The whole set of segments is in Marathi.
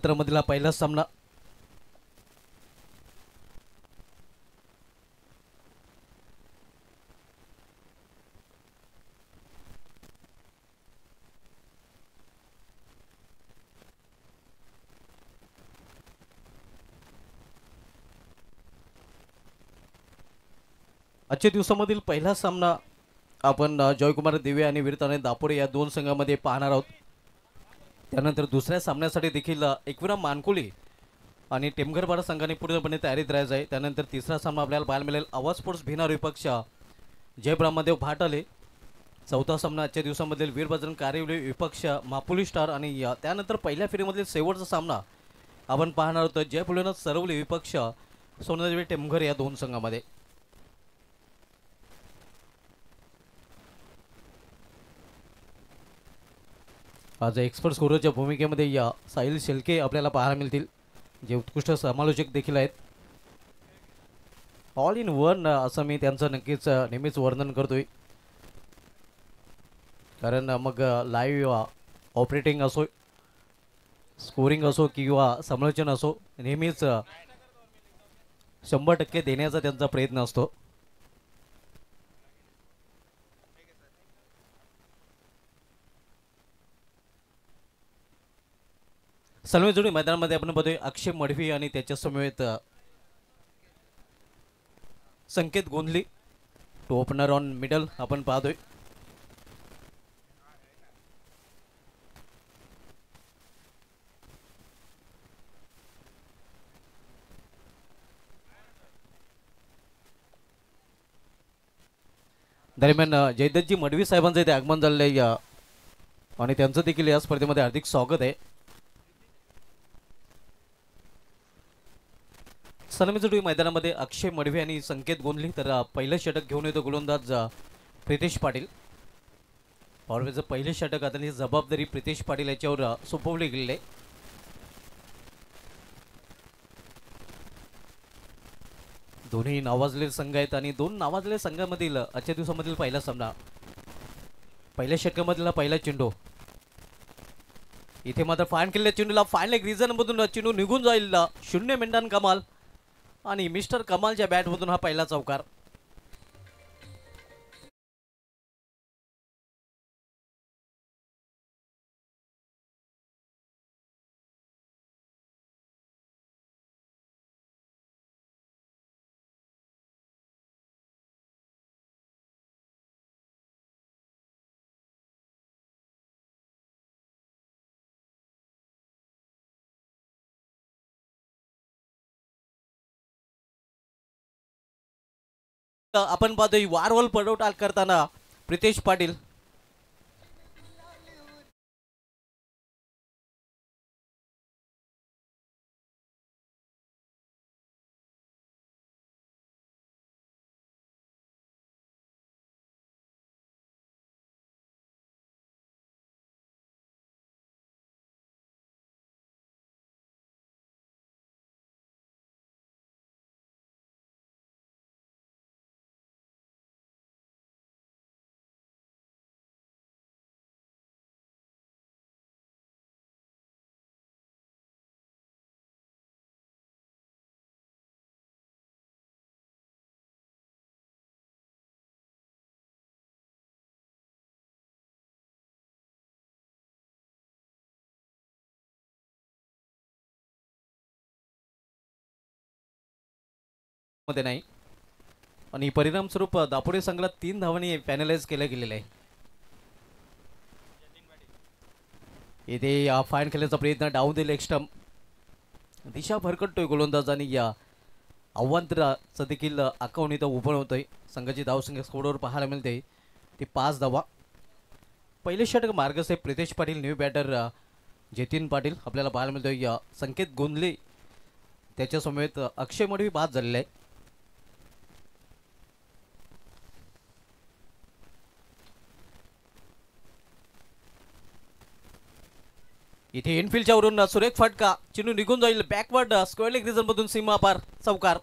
सत्रामधला पहिला सामना आजच्या दिवसामधील पहिला सामना आपण जयकुमार दिवे आणि वीरताने दापोडे या दोन संघामध्ये पाहणार आहोत। त्यानंतर दुसऱ्या सामन्यासाठी देखील एकविरा मानकुली आणि टेमघरपाडा संघाने पूर्णपणे तयारीत राहायचं आहे। त्यानंतर तिसरा सामना आपल्याला पाहायला मिळेल आवाज स्पोर्ट्स भिनार विपक्ष जय ब्रह्मदेव भाटाले। चौथा सामना आजच्या दिवसामधील वीर बजरंग कारिवली विपक्ष मापुली स्टार आणि त्यानंतर पहिल्या फेरीमधील शेवटचा सामना आपण पाहणार आहोत जय फुलेनाथ सरवली विपक्ष सोनादेवी टेमघर या दोन संघामध्ये। आज एक्सपर्ट स्कोरच्या भूमिकेमध्ये या साहिल शेलके आपल्याला पाहायला मिळतील, जे उत्कृष्ट समालोचक देखील आहेत। ऑल इन वन असं मी त्यांचं नक्कीच नेहमीच वर्णन करतोय, कारण मग लाईव्ह ऑपरेटिंग असो, स्कोरिंग असो किंवा समालोचन असो, नेहमीच 100% देण्याचा त्यांचा प्रयत्न असतो। सलवे जोडी मैदानामध्ये आपण बघतोय अक्षय मडवी आणि त्याच्या समवेत संकेत गोंधली टू ओपनर ऑन मिडल आपण पाहतोय। दरम्यान जयदत्तजी मडवी साहेबांचं इथे आगमन झालेलं आहे आणि त्यांचं देखील या स्पर्धेमध्ये हार्दिक स्वागत आहे। सलामीचुटी मैदानामध्ये अक्षय मडवी आणि संकेत गोंधली, तर पहिलं षटक घेऊन येतो गोलंदाज प्रितेश पाटील। पॉवरवेचं पहिलं षटक आता ही जबाबदारी प्रितेश पाटील याच्यावर सोपवली गेलेली आहे। दोन्ही नावाजलेले संघ आहेत आणि दोन नावाजलेल्या संघामधील आजच्या दिवसामधील पहिला सामना, पहिल्या षटकामधला पहिला चेंडू। इथे मात्र फाईन केलेल्या चेंडूला फाईन लेग रिजन मधून चेंडू निघून जाईल 0 मिनिटां कमाल आणि मिस्टर कमालच्या बॅटमधून हा पहिला चौकार। आपण पाहतोय वारवल पडवटाल करताना प्रितेश पाटील। मध्ये नाही आणि परिणाम स्वरूप दापोडे संघाला 3 धावांनी पॅनलाइज केले गेलेले आहे। इथे फाईन खेळण्याचा प्रयत्न डाऊन द लेग स्टंप, दिशा भरकटतोय गोलंदाज आणि या आव्हानाचं देखील अकाउंट इथं ओपन होतोय। संघाची धावसंख्या स्कोरवर पाहायला मिळते ती 5 धावा। पहिले षटक मार्गस्थ प्रितेश पाटील, न्यू बॅटर जतीन पाटील आपल्याला पाहायला मिळतोय। संकेत गोंधले त्याच्या समेत अक्षय मडवी बाद झालेला आहे। इथे इनफिल्डच्या वरून सुरेख फटका, चेंडू निघून जाईल बॅकवर्ड स्क्वेअर लेग रिजन मधून सीमा पार चौकार।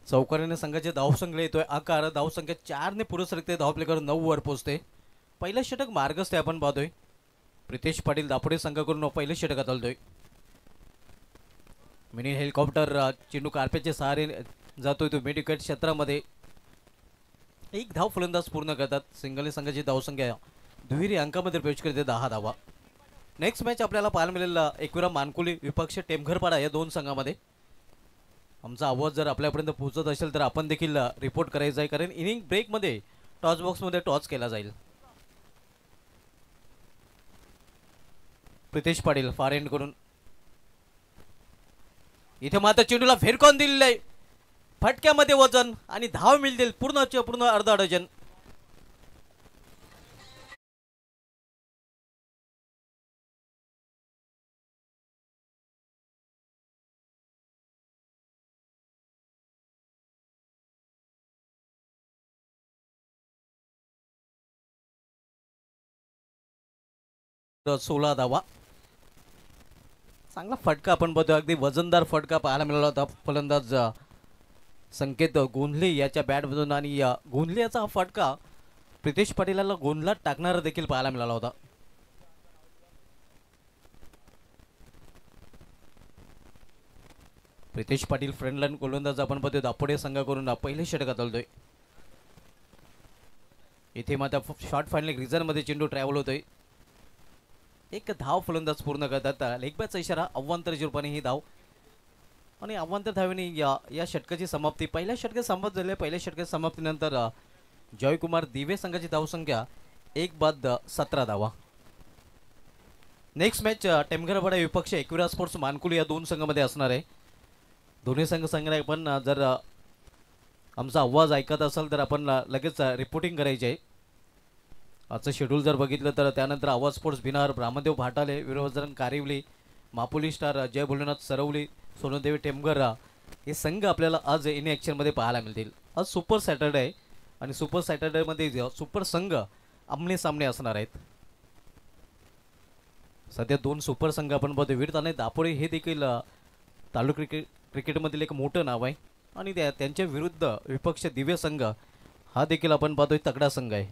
चौकारीने संघाचे धावसंख्या येतोय आकार, धावसंख्या 4 ने पुढे सरकते, धावप्लेकर 9 वर पोहोचते. पहिलं षटक मार्गस्थ आहे आपण पाहतोय. प्रितेश पाटील दापोडे संघाकडून पहिलं षटक हाताळतोय. मिनी हेलिकॉप्टर चेंडू कार्पेटचे सहारे जातोय तो मिड विकेट क्षेत्रामध्ये. एक धाव फलंदाज पूर्ण करतात. सिंगल संघाची धावसंख्या दुहेरी अंकामध्ये प्रवेश करते 10 धावा. नेक्स्ट मॅच आपल्याला पाहायला मिळेल एकविरा मानकुली विपक्ष टेमघरपाडा या दोन संघामध्ये. आमचा आवाज जर आपल्यापर्यंत पोहोचत असेल तर आपण देखील रिपोर्ट करायचा आहे, कारण इनिंग ब्रेकमध्ये टॉस बॉक्समध्ये टॉस केला जाईल. प्रितेश पाटील फार एंड करून इथे मात्र चेंडूला फेरकॉन दिलेलं आहे. फटक्यामध्ये वजन आणि धाव मिळतील पूर्ण अर्धा डझन. तर 16 धावा. चांगला फटका आपण बघतो, अगदी वजनदार फटका पाहायला मिळाला होता. फलंदाज संकेत गोंधले याच्या बॅटमधून आणि गोंधले याचा हा फटका प्रितेश पाटीलला गोंधळात टाकणारा देखील पाहायला मिळाला होता. प्रितेश पाटील फ्रंट लाईन गोलंदाज आपण बघतोय दापोडे संघाकडून पहिले षटक हाताळतोय. इथे मात्र शॉर्ट फायनल रिझन मध्ये चेंडू ट्रॅव्हल होतोय. एक धाव फलंदाज पूर्ण करतात. लेग बॅटचा इशारा, अव्वांतर रूपाने ही धाव आणि अव्वांतर धावेने या षटकाची समाप्ती. पहिल्या षटकात समाप्त झाले. पहिल्या षटकाच्या समाप्तीनंतर जयकुमार दिवे संघाची धावसंख्या 1/17 धावा. नेक्स्ट मॅच टेमघरपाडा विपक्ष एकविरा स्पोर्ट्स मानकुली या दोन संघामध्ये असणार आहे. दोन्ही संघ पण जर आमचा आवाज ऐकत असाल तर आपण लगेच रिपोर्टिंग करायची आहे. आजचं शेड्यूल जर बघितलं तर त्यानंतर आवाज स्पोर्ट्स बिनार, ब्राह्मदेव भाटाले, वीरभद्रन कारिवली, मापुली स्टार, जय भोलेनाथ सरवली, सोनदेवी टेमघर हे संघ आपल्याला आज इन ॲक्शनमध्ये पाहायला मिळतील. आज सुपर सॅटर्डे आहे आणि सुपर सॅटर्डेमध्ये सुपर संघ आमने सामने असणार आहेत. सध्या दोन सुपर संघ आपण बघतो. वीर ताने दापोडे हे देखील तालुका क्रिकेटमधील एक मोठं नाव आहे आणि त्यांच्या विरुद्ध विपक्ष दिव्य संघ हा देखील आपण पाहतोय तगडा संघ आहे.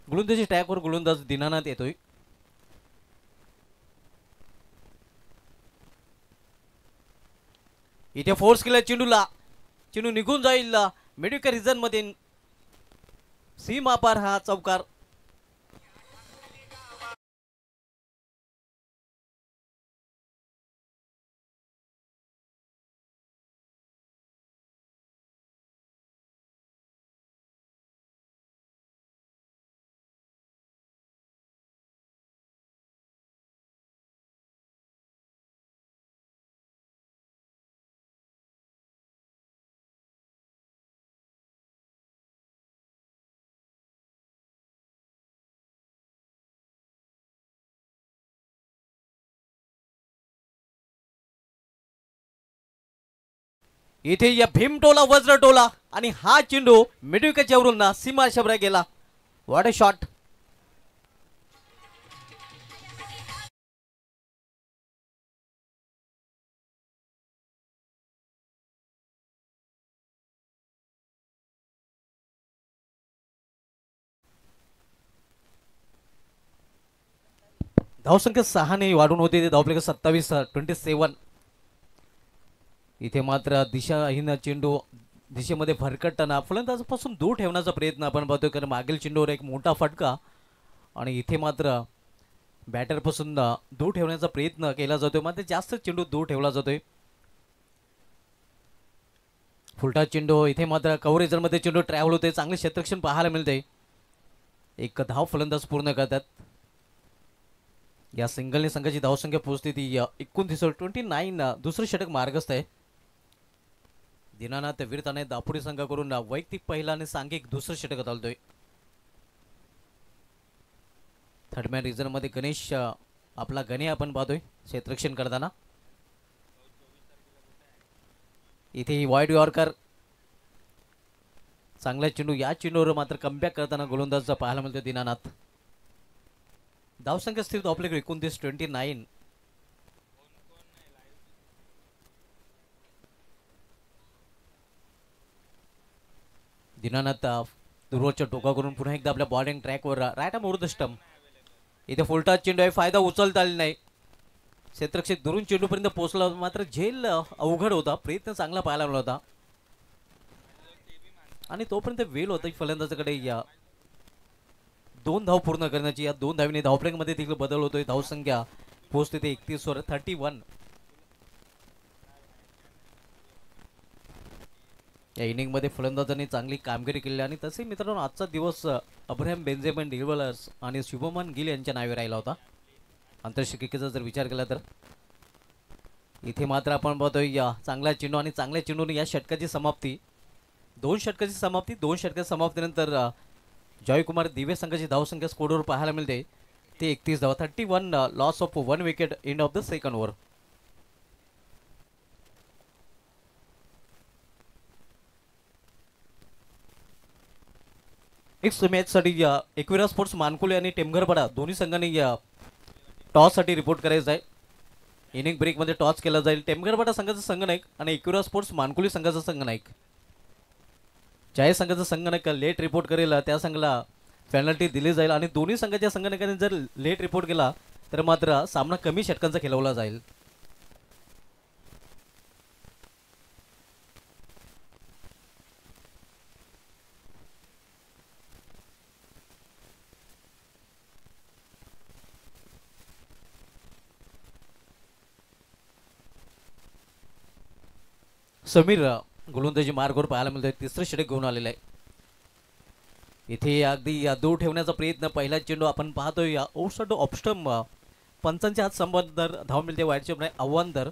गोलंदाजी ट्रॅकवर गोलंदाज दिनानाथ येतोय. इथे फोर्स केला चेंडूला, चेंडू निघून जाईल मिडविकेट रिजन मध्ये. सीमा पार हा चौकार. इथे या भीमटोला वज्रटोला आणि हा चेंडू मिडविकेटच्या वरून सीमा शब्र गेला. What a shot. धावसंख्या 6 ने वाढून होते. धावप्लेकर 27 इथे मात्र दिशाहीन चेंडू दिशेमध्ये भरकटताना फलंदाजापासून दूर ठेवण्याचा प्रयत्न आपण पाहतोय, कारण मागील चेंडूवर एक मोठा फटका आणि इथे मात्र बॅटरपासून दूर ठेवण्याचा प्रयत्न केला जातोय. मात्र जास्त चेंडू दूर ठेवला जातोय. फुलटा चेंडू इथे मात्र कव्हरेजमध्ये चेंडू ट्रॅव्हल होते. चांगले क्षेत्ररक्षण पाहायला मिळते. एक धाव फलंदाज पूर्ण करतात. या सिंगलने संघाची धावसंख्या पोहोचते ती 29 दुसरं षटक मार्गस्थ आहे. दिनानाथ वीरताने दापोडी संघाकडून वैयक्तिक पहिला आणि सांघिक दुसरं षटक हाताळतोय. थर्डमॅन रिझन मध्ये गणेश आपला गणे आपण पाहतोय क्षेत्ररक्षण करताना. इथे वाईड यॉर्कर चांगला चेंडू, या चेंडूवर मात्र कमबॅक करताना गोलंदाज पाहायला मिळतो दीनानाथ. धावसंख्या स्थिर आपल्याकडे 29-29. दीनानाथ दुर्वच्या टोका करून पुन्हा एकदा आपल्या बॉलिंग ट्रॅकवर right arm over the stump. इथे फुलटा चेंडू आहे, फायदा उचलता आला नाही. क्षेत्रक्षेत दुरून चेंडूपर्यंत पोहोचला, मात्र झेल अवघड होता. प्रयत्न चांगला पाहायला मिळाला होता आणि तोपर्यंत वेळ होता फलंदाजाकडे या 2 धाव पूर्ण करण्याची. या 2 धावीने धावफलकामध्ये देखील बदल होतोय. धावसंख्या पोहोचते ते 31 वर 31. या इनिंगमध्ये फलंदाजांनी चांगली कामगिरी केली आणि तसे मित्रांनो आजचा दिवस अब्राहम बेंजेमिन डिल्वलर्स आणि शुभमन गिल यांच्या नावे राहिला होता. आंतरराष्ट्रीय क्रिकेटचा जर विचार केला तर इथे मात्र आपण पाहतोय या चांगला चेंडू आणि चांगल्या चेंडूने या षटकाची समाप्ती. 2 षटकाची समाप्ती. 2 षटकाच्या समाप्तीनंतर जॉयकुमार दिवे संघाची धावसंख्या स्कोरवर पाहायला मिळते ते 31 धावा. 31. Loss of 1 wicket end of the second over. Next मॅचसाठी एकविरा स्पोर्ट्स मानकुले आणि टेमघरपाडा दोन्ही संघांनी टॉससाठी रिपोर्ट करायचं आहे. इनिंग ब्रेकमध्ये टॉस केला जाईल. टेमघरपाडा संघाचा संघनायक आणि एकविरा स्पोर्ट्स मानकुले संघाचा संघनायक. ज्या संघाचा संघनायक लेट रिपोर्ट करेल त्या संघाला पेनल्टी दिली जाईल आणि दोन्ही संघाच्या संघनायकांनी जर लेट रिपोर्ट केला तर मात्र सामना कमी षटकांचा खेळवला जाईल. समीर गोलंदाजी मार्गावर पाहायला मिळतोय. तिसरं षटक घेऊन आलेलं आहे. इथे अगदी दूर ठेवण्याचा प्रयत्न. पहिला चेंडू आपण पाहतोय ओसड ऑप्स्टम. पंचांच्या हात संबंध धाव मिळते. वाईट चेंडू आव्हानदर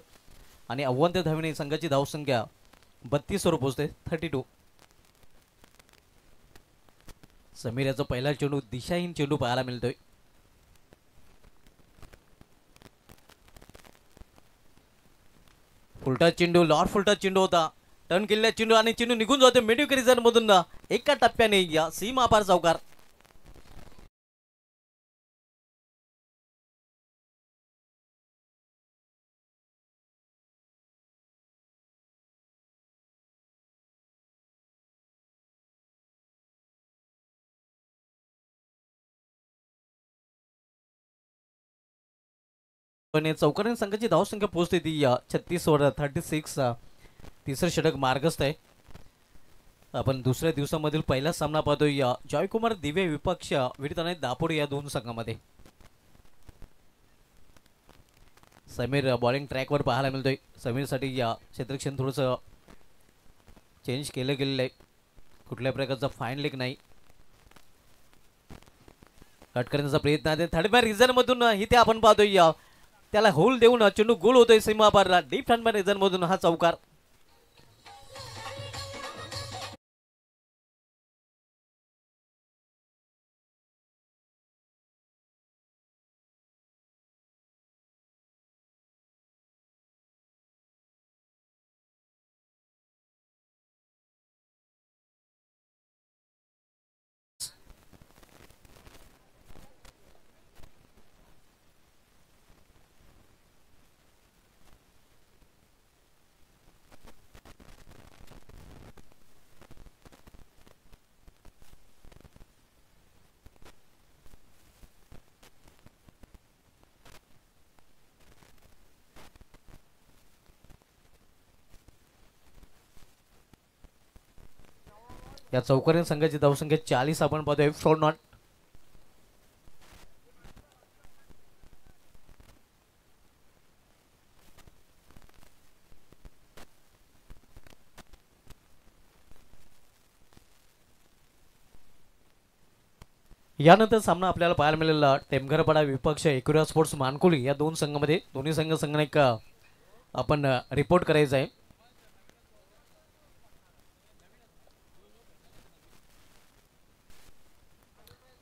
आणि आव्हानदर धावीने संघाची धावसंख्या 32 वर पोहोचते 32. समीर याचा पहिला चेंडू दिशाहीन चेंडू पाहायला मिळतोय. फुलटा चेंडू, लॉर्ड फुलटा चेंडू होता. टर्न केलेला चेंडू आणि चेंडू निघून जातो मिडविकेट रिझन मधून. एका टप्प्याने या सीमा पार चौकार. पण चौकाने संघाची धावसंख्या पोहोचते ती 36 वर 36. तिसरं षटक मार्गस्थ आहे. आपण दुसऱ्या दिवसामधील पहिला सामना पाहतोय जॉयकुमार दिवे विपक्ष विरुद्ध आणि दापोडे या दोन संघामध्ये. समीर बॉलिंग ट्रॅकवर पाहायला मिळतोय. समीरसाठी या क्षेत्रक्षण थोडंसं चेंज केलं गेलेलं आहे. कुठल्या प्रकारचा फाईन लेग नाही. कट करण्याचा प्रयत्न आहे. थर्ड मॅन रिझन मधून इथे आपण पाहतोय त्याला होल देऊन चेंडू गोल होतोय सीमा पारला. डीप थर्ड मॅन रिझन मधून हा चौकार. या चौकारीन संघाची धावसंख्या 40 आपण पाहतोय. फ्रॉड नॉट यानंतर सामना आपल्याला पाहायला मिळालेला टेमघरपाडा विपक्ष एकविरा स्पोर्ट्स मानकुली या दोन संघामध्ये. दोन्ही संघ संघाने आपण रिपोर्ट करायचा आहे.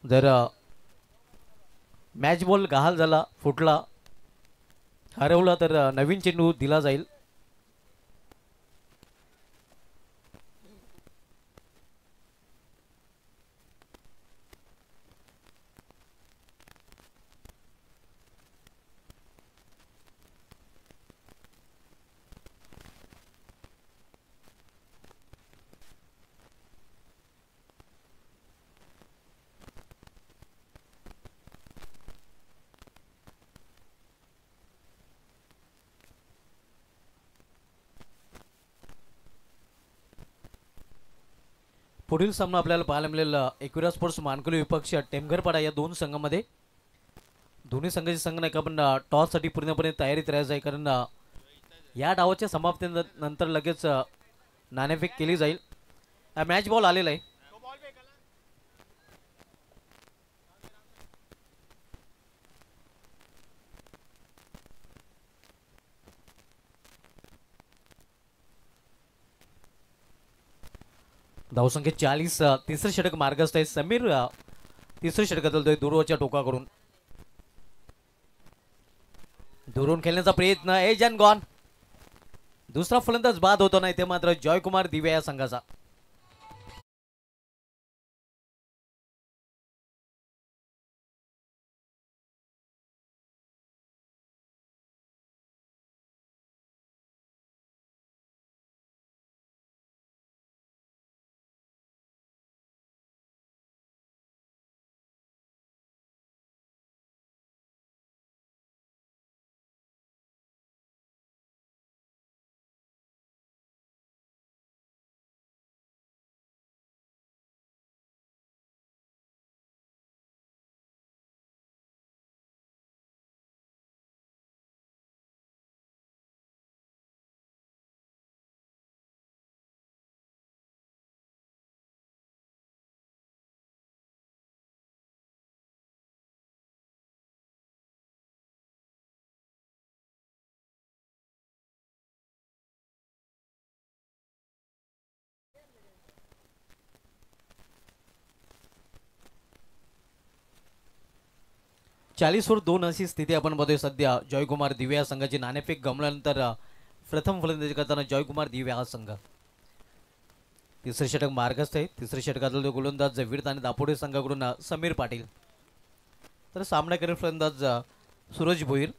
जर मॅच बॉल गहाल झाला, फुटला, हरवला तर नवीन चेंडू दिला जाईल. पुढील सामना आपल्याला पाहायला मिळेल एकविरा स्पोर्ट्स मानकुली विपक्ष टेमघरपाडा या दोन संघामध्ये. दोन्ही संघाचे संघ नाही का आपण टॉससाठी पूर्णपणे तयारीत राहायचं आहे, कारण या डावाच्या समाप्तीनंतर लगेच नाणेफेक केली जाईल. मॅच बॉल आलेला आहे. धावसंख्या 40. तिसरे षटक मार्गस्थ आहे. समीर तिसरे षटक चालतोय दुरवरच्या टोकाकडून. दुरून खेळण्याचा प्रयत्न एजन गॉन. दुसरा फलंदाज बाद होतो नाही ते मात्र जयकुमार दिवे या संघाचा. चाळीस वर 2 अशी स्थिती आपण बघतोय सध्या. जयकुमार दिवे या संघाची नाणेफेक गमल्यानंतर प्रथम फलंदाजी करताना जयकुमार दिवे हा संघ. तिसरे षटक मार्गस्थ आहे. तिसरे षटकातील गोलंदाज वीरता आणि दापोडे संघाकडून समीर पाटील, तर सामना करेल फलंदाज Suraj Bhoir.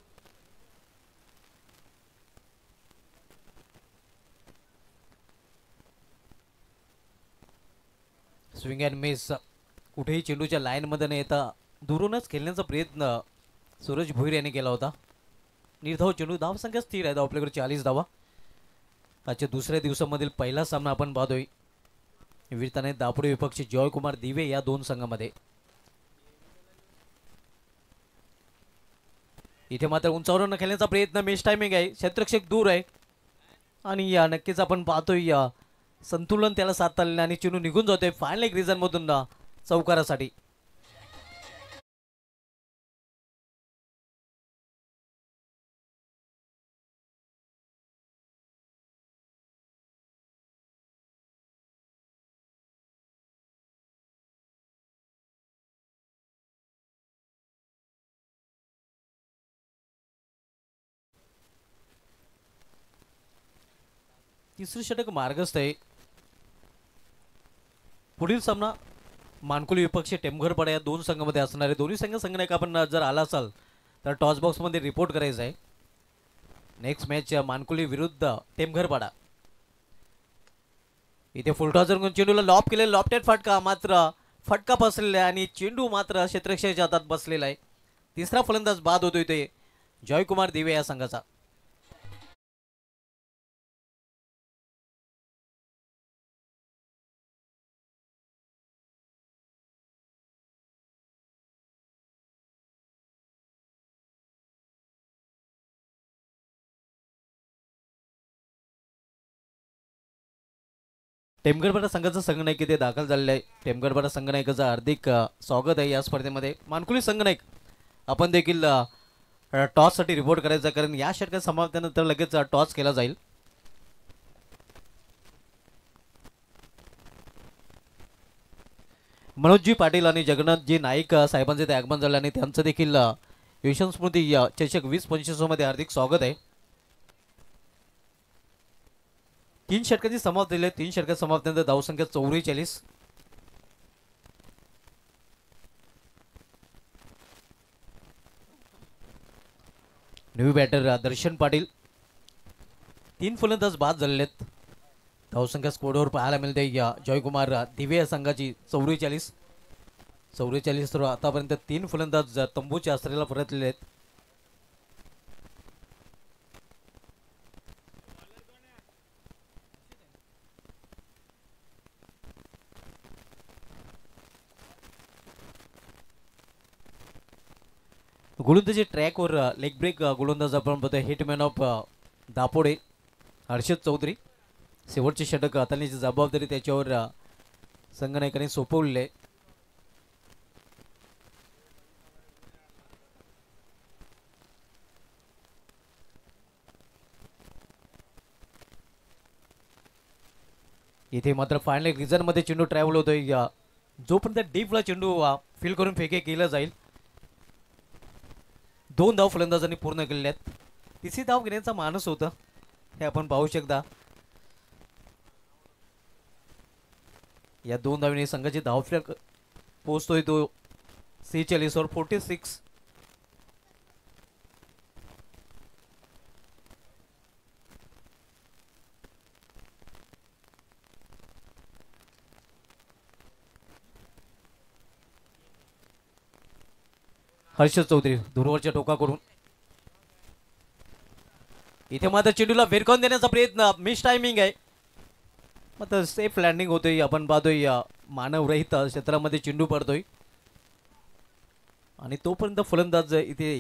Swing and miss. कुठेही चेंडूच्या लाईनमध्ये न येता दुरूनच खेळण्याचा प्रयत्न सूरज भोईर यांनी केला होता. निर्धाव चेंडू. धावसंख्या स्थिर आहे. आपल्याकडे 40 धावा. आजच्या दुसऱ्या दिवसामधील पहिला सामना आपण पाहतोय वीरताने दापोडे विपक्ष जयकुमार दिवे या दोन संघामध्ये. इथे मात्र उंचावरून खेळण्याचा प्रयत्न. मिस टायमिंग आहे. क्षेत्ररक्षक दूर आहे आणि नक्कीच आपण पाहतोय संतुलन त्याला साधता आलेलं आणि चेंडू निघून जातोय फायनल एक रिझन मधून चौकारासाठी. तिसरे षटक मार्गस्थ आहे. पुढील सामना मानकुली विपक्ष टेमघरपाडा या दोन संघामध्ये असणार आहे. दोन्ही संघ आपण जर आला असाल तर टॉस बॉक्स मध्ये रिपोर्ट करायचा आहे. नेक्स्ट मॅच मानकुली विरुद्ध टेमघरपाडा. इथे फुलटॉसर चेंडूला लॉप केले. लॉफ्टेड फटका मात्र फटका बसलेला आहे आणि चेंडू मात्र क्षेत्ररक्षकाच्या हातात बसलेला आहे. तिसरा फलंदाज बाद होतो इथे जयकुमार दिवे या संघाचा. टेमघरपाडा संघाचा संघनायक इथे दाखल झालेला आहे. टेमघरपाडा संघनायकाचं हार्दिक स्वागत आहे या स्पर्धेमध्ये. मानकुली संघनायक आपण देखील टॉससाठी रिपोर्ट करायचा, कारण या षटकात समाप्तीनंतर लगेच टॉस केला जाईल. मनोजजी पाटील आणि जगन्नाथजी नाईक साहेबांचे ते आगमन झाले आणि त्यांचं देखील यशवंत स्मृती चषक 20-25 मध्ये हार्दिक स्वागत आहे. 3 षटकांची समाप्त झाली. 3 षटकात समाप्तीनंतर धावसंख्या 44. नवी बॅटर दर्शन पाटील. 3 फलंदाज बाद झालेले आहेत. धावसंख्या स्कोरवर पाहायला मिळते जयकुमार दिवे या संघाची 44. तर आतापर्यंत 3 फलंदाज तंबूच्या आश्रयाला परतलेले आहेत. गोलंदाजी ट्रॅकवर लेग ब्रेक गोलंदाज आपण बघतोय हिटमॅन ऑफ दापोडे हर्षद चौधरी. शेवटचे षटक हाताळण्याची जबाबदारी त्याच्यावर संघनायकाने सोपवलेली आहे. इथे मात्र फायनल रिझन मध्ये चेंडू ट्रॅव्हल होतोय. जोपर्यंत डीपला चेंडू फील करून फेके केला जाईल. 2 धाव फलंदाजांनी पूर्ण केलेल्या आहेत. तिसरी धाव घेण्याचा मानस होता हे आपण पाहू शकता. या 2 धावीने संघाची धावफलक पोहोचतोय तो 46 वर 46. हर्षद चौधरी दूरवरच्या टोकाकडून इथे मात्र चेंडूला वेरकावून देण्याचा प्रयत्न. मिस टायमिंग आहे मात्र सेफ लँडिंग होतोय. आपण पाहतोय मानवरहित क्षेत्रामध्ये चेंडू पडतोय आणि तोपर्यंत फलंदाज इथे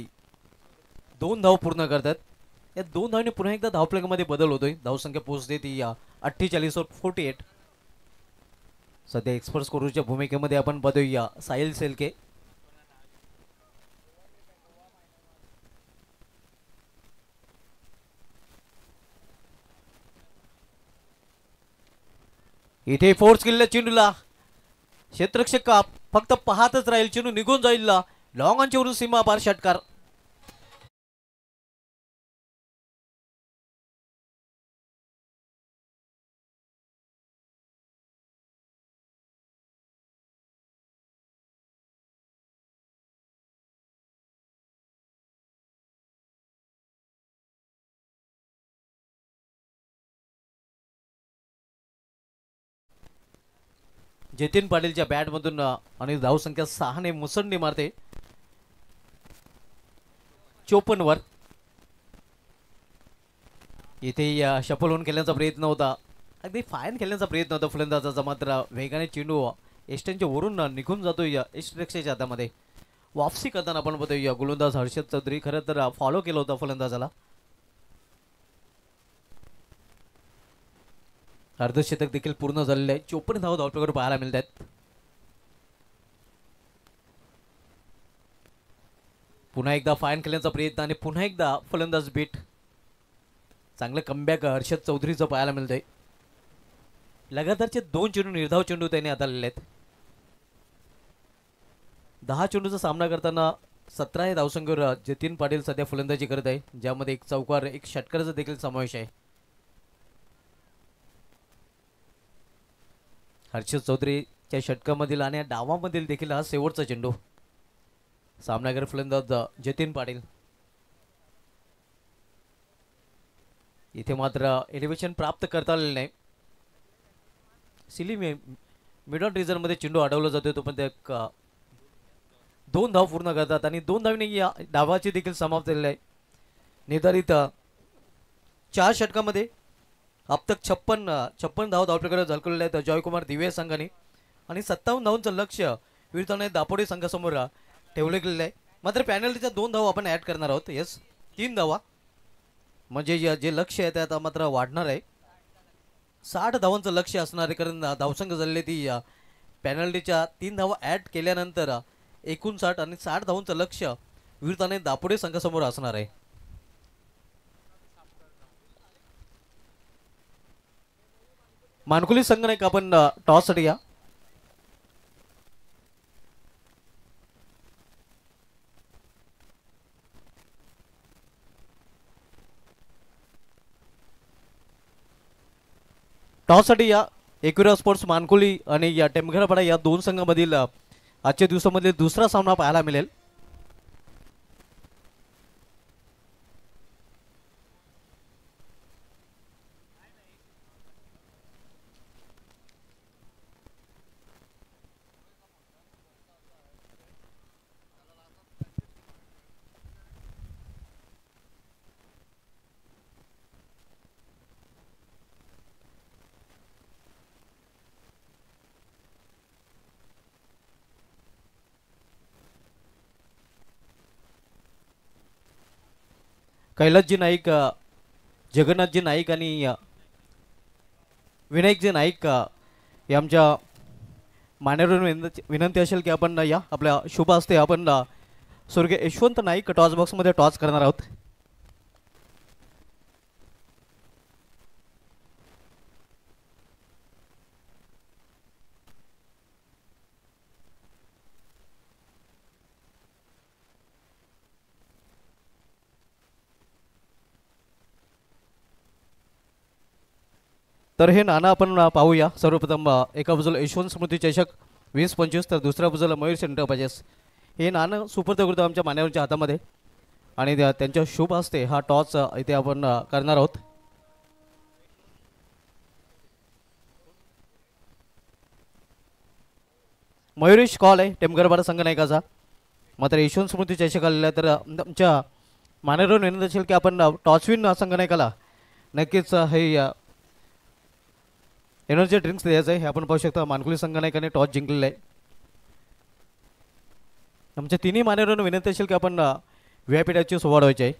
2 धाव पूर्ण करतात. या 2 धावने पुन्हा एकदा धावफलकामध्ये बदल होतोय. धावसंख्या पोहोचते ती 48 वर 48. सध्या एक्सपर्ट स्कोरच्या भूमिकेमध्ये आपण पाहतोय साहिल सेलके. इथे फोर्स केलेल्या चेंडूला क्षेत्ररक्षक फक्त पाहतच राहील. चेंडू निघून जाईल लॉंग ऑनच्या वरून सीमा पार षटकार. जतीन पाटीलच्या बॅटमधून आणि धावसंख्या 6 ने मुसंडी मारते 54 वर. इथे शफल होऊन खेळण्याचा प्रयत्न होता. अगदी फाईन खेळण्याचा प्रयत्न होता फलंदाजाचा मात्र वेगाने चेंडू एस्टनच्या वरून निघून जातोय एस्टरेक्सच्या हातामध्ये. वापसी करताना आपण बघतोय गोलंदाज हर्षद चौधरी खरं तर फॉलो केला होता फलंदाजाला. अर्धशतक देखील पूर्ण झालेले आहे. 54 धावा धावपैकी पाहायला मिळत आहेत. पुन्हा एकदा फाईन खेळण्याचा प्रयत्न आणि पुन्हा एकदा फलंदाज बीट. चांगलं कमबॅक हर्षद चौधरीचं पाहायला मिळतंय. लगातारचे 2 चेंडू निर्धाव चेंडू त्याने हाताळलेले आहेत. 10 चेंडूचा सामना करताना 17 धावसंख्येवर जतीन पाटील सध्या फलंदाजी करत आहे ज्यामध्ये एक चौकार एक षटकाराचा देखील समावेश आहे. हर्षद चौधरीच्या षटकामधील आणि डावामधील देखील हा शेवटचा चेंडू. सामनागर फलंदाज जतीन पाटील. इथे मात्र एलिव्हेशन प्राप्त करता आलेलं नाही. सिली मिड ऑन रिझन मध्ये चेंडू अडवला जातोय तो पण एक 2 धाव पूर्ण करतात आणि 2 धावीने या डावाची देखील समाप्त झालेली आहे. निर्धारित 4 षटकामध्ये अब तक 56 धाव धावपैकी झळकवलेले आहेत जयकुमार दिवे संघाने आणि 57 धावांचं लक्ष विरुद्धाने दापोडे संघासमोर ठेवले गेलेले आहे. मात्र पॅनल्टीच्या 2 धावा आपण ऍड करणार आहोत. येस 3 धावा म्हणजे जे लक्ष आहे ते आता मात्र वाढणार आहे. 60 धावांचं लक्ष असणार आहे कारण धावसंख्या झालेली ती पॅनल्टीच्या 3 धावा ऍड केल्यानंतर 59 आणि 60 धावांचं लक्ष विरुद्धाने दापोडे संघासमोर असणार आहे. मानकुली संघ नाही का आपण टॉस साठी या. टॉस साठी या एकविरा स्पोर्ट्स मानकुली आणि या टेमघरपाडा या 2 संघांमधील आजच्या दिवसामधील दुसरा सामना पाहायला मिळेल. कैलासजी नाईक, जगन्नाथजी नाईक आणि विनायकजी नाईक हे आमच्या मान्यवरून विनंती असेल की आपण या आपल्या शुभ हस्ते आपण स्वर्गीय यशवंत नाईक टॉस बॉक्समध्ये टॉस करणार आहोत. तर हे नाणं आपण पाहूया. सर्वप्रथम एका बाजूला यशवंत स्मृती चषक 20-25 तर दुसऱ्या बाजूला मयूर सेंटर पाजेस. हे नाणं सुपूर्द करतो आमच्या मान्यवरांच्या हातामध्ये आणि त्यांच्या शुभ हस्ते हा टॉस इथे आपण करणार आहोत. मयुरेश कॉल आहे टेमगरवाडा संघनायकाचा. मात्र यशवंत स्मृती चषक आलेला तर आमच्या मान्यवरून विनंती असेल की आपण टॉसविन संघनायकाला नक्कीच हे एनर्जी ड्रिंक्स द्यायचं आहे. हे आपण पाहू शकता मानकुली संघनायकाने टॉस जिंकलेला आहे. आमच्या तिन्ही मान्यवरांना विनंती असेल की आपण व्यापीठाची सुवाढ व्हायची आहे.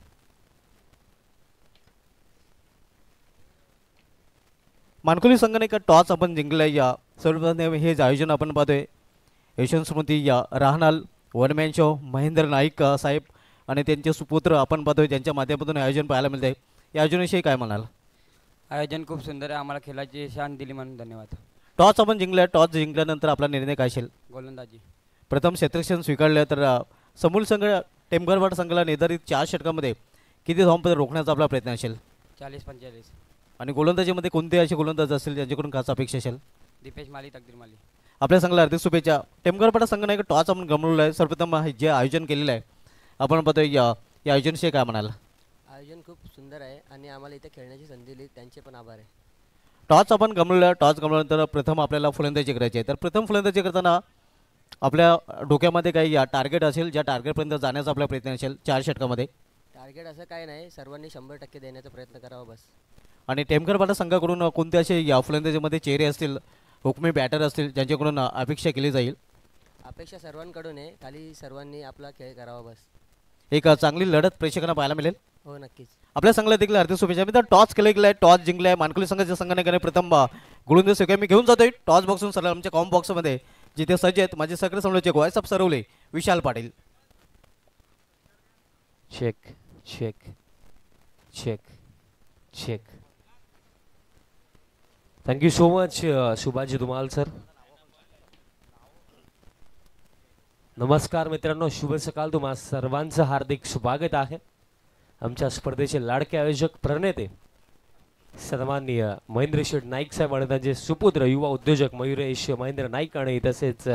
मानकुली संघनायका टॉस आपण जिंकलेला आहे. या सर्वप्रथम हे आयोजन आपण पाहतोय यशवंत स्मृती या Rahnal one man show Mahendra Naik साहेब आणि त्यांचे सुपुत्र आपण पाहतोय ज्यांच्या माध्यमातून आयोजन पाहायला मिळते. या आयोजनाविषयी काय म्हणाल? आयोजन खूप सुंदर आहे. आम्हाला खेळाची शान दिली म्हणून धन्यवाद. टॉस आपण जिंकला. टॉस जिंकल्यानंतर आपला निर्णय काय असेल? गोलंदाजी. प्रथम क्षेत्ररक्षण स्वीकारलं तर समूल संघ टेमगरवाड संघाला निर्धारित 4 षटकामध्ये किती धावांपर्यंत रोखण्याचा आपला प्रयत्न असेल? 40-45. आणि गोलंदाजीमध्ये कोणते असे गोलंदाज असतील ज्यांच्याकडून खास अपेक्षा असेल? दीपेश माली, तकदीर माली. आपल्या संघाला हार्दिक शुभेच्छा. टेमगरवाडा संघाने एक टॉस आपण गमावलेला आहे. सर्वप्रथम जे आयोजन केलेलं आहे आपण पाहतोय या आयोजनाविषयी काय म्हणाल? आयोजन खूप सुंदर आहे आणि आम्हाला इथे खेळण्याची संधी दिली त्यांचे पण आभार आहे. टॉस आपण गमावलेला. टॉस गमावल्यानंतर प्रथम आपल्याला फलंदाजी करायची आहे. तर प्रथम फलंदाजी करताना आपल्या डोक्यामध्ये काही टार्गेट असेल ज्या टार्गेटपर्यंत जाण्याचा आपला प्रयत्न असेल 4 षटकामध्ये? टार्गेट असं काय नाही, सर्वांनी 100% देण्याचा प्रयत्न करावा बस. आणि टेमगरवाडा संघाकडून कोणते असे या फलंदाजीमध्ये चेहरे असतील, हुकमी बॅटर असतील ज्यांच्याकडून अपेक्षा केली जाईल? अपेक्षा सर्वांकडून आहे, खाली सर्वांनी आपला खेळ करावा बस. एक चांगली लढत प्रेक्षकांना पाहायला मिळेल. हो नक्कीच. आपल्या संघाला देखील हार्दिक शुभेच्छा. मी तर टॉस केला गेलाय, टॉस जिंकलाय. मानकुली संघाच्या संघाने प्रथम गोलंदाजी स्वीकार मी घेऊन जातोय टॉस बॉक्सून सरळ आमच्या कॉम बॉक्समध्ये जिथे सज्ज आहेत माझे सगळे समोरचे voice of Sarawale Vishal Patil. Check check check check. Thank you so much Subhash Dhumal sir. नमस्कार मित्रांनो, शुभ सकाळ. तुम्हा सर्वांचं हार्दिक स्वागत आहे. आमच्या स्पर्धेचे लाडके आयोजक प्रणेते सन्माननीय महेंद्र शेठ नाईक साहेब आणि त्यांचे सुपुत्र युवा उद्योजक मयुरेश महेंद्र नाईक आणि तसेच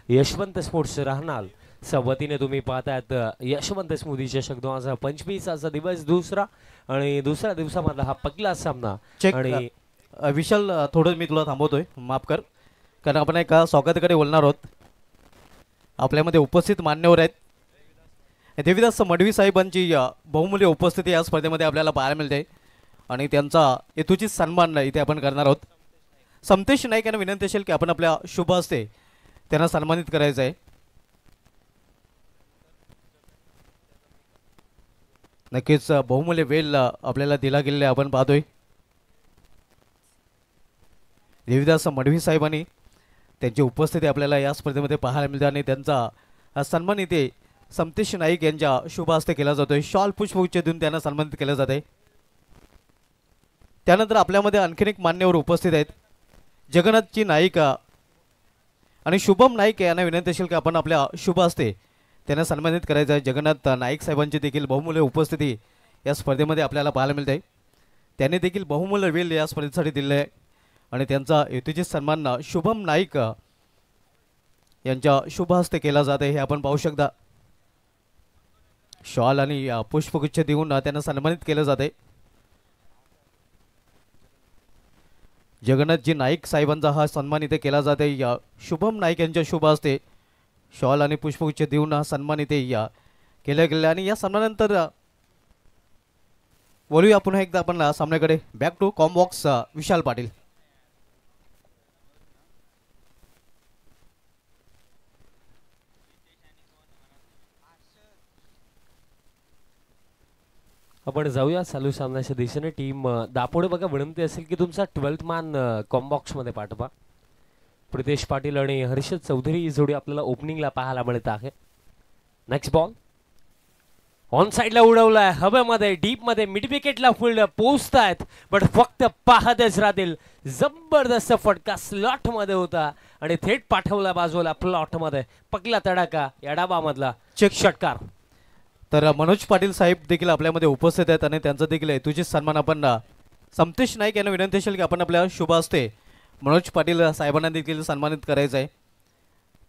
यशवंत स्पोर्ट्स राहनाल वतीने तुम्ही पाहतायत यशवंत स्मृती चषक 2025 असा दिवस दुसरा आणि दुसऱ्या दिवसामधला हा पहिला सामना. आणि विशाल थोडं मी तुला थांबवतोय, माफ कर, कारण आपण एका स्वागताकडे बोलणार आहोत. आपल्यामध्ये उपस्थित मान्यवर आहेत. देवीदास मडवी साहेबांची बहुमूल्य उपस्थिती या स्पर्धेमध्ये आपल्याला पाहायला मिळते आणि त्यांचा हेतूची सन्मान इथे आपण करणार आहोत. समतेश नाईक यांना विनंती असेल की आपण आपल्या शुभ हस्ते त्यांना सन्मानित करायचं आहे. नक्कीच बहुमूल्य वेळ आपल्याला दिला गेलेला आपण पाहतोय. देवीदास मडवी साहेबांनी त्यांची उपस्थिती आपल्याला या स्पर्धेमध्ये पाहायला मिळते आणि त्यांचा सन्मान इथे समतेश नाईक यांच्या शुभ हस्ते केला जातोय. शॉल पुष्पगुच्छ देऊन त्यांना सन्मानित केलं जाते. त्यानंतर आपल्यामध्ये आणखीन एक मान्यवर उपस्थित आहेत. जगन्नाथजी नाईक आणि शुभम नाईक यांना विनंती असेल की आपण आपल्या शुभ हस्ते त्यांना सन्मानित करायचं आहे. जगन्नाथ नाईक साहेबांची देखील बहुमूल्य उपस्थिती या स्पर्धेमध्ये आपल्याला पाहायला मिळते. त्यांनी देखील बहुमूल्य वेळ या स्पर्धेसाठी दिले आहे आणि त्यांचा हेतूची सन्मान शुभम नाईक यांच्या शुभ हस्ते केला जात आहे. हे आपण पाहू शकता. शॉल आणि पुष्पगुच्छ देऊन त्यांना सन्मानित केलं जाते. जगन्नाथजी नाईक साहेबांचा हा सन्मान इथे केला जाते. शुभम नाईक यांच्या शुभ हस्ते शॉल आणि पुष्पगुच्छ देऊन हा सन्मान इथे केला गेला. आणि या सन्मानानंतर बोलूया पुन्हा एकदा आपण सामन्याकडे. Back to कॉमबॉक्स Vishal Patil. आपण जाऊया चालू सामन्याच्या दिशेने. टीम दापोडे बघा, विनंती असेल की तुमचा 12th मॅन कॉम्बॉक्स मध्ये पाठवा. प्रितेश पाटील आणि हर्षद चौधरी ही जोडी आपल्याला ओपनिंगला पाहायला मिळत आहे. नेक्स्ट बॉल ऑन साइडला उडवलाय हवेमध्ये, डीप मध्ये, मिड विकेटला फुल्ड पोहोचतायत, पण फक्त पाहतच राहतील. जबरदस्त फटका स्लॉट मध्ये होता आणि थेट पाठवला बाजूला प्लॉट मध्ये. पकला तडाका या डाबामधला चेक षटकार. तर मनोज पाटील साहेब देखील आपल्यामध्ये उपस्थित आहेत आणि त्यांचा देखील हेतूची सन्मान आपण समतेश नाईक यांना विनंती असेल की आपण आपल्या शुभ हस्ते मनोज पाटील साहेबांना देखील सन्मानित करायचं आहे.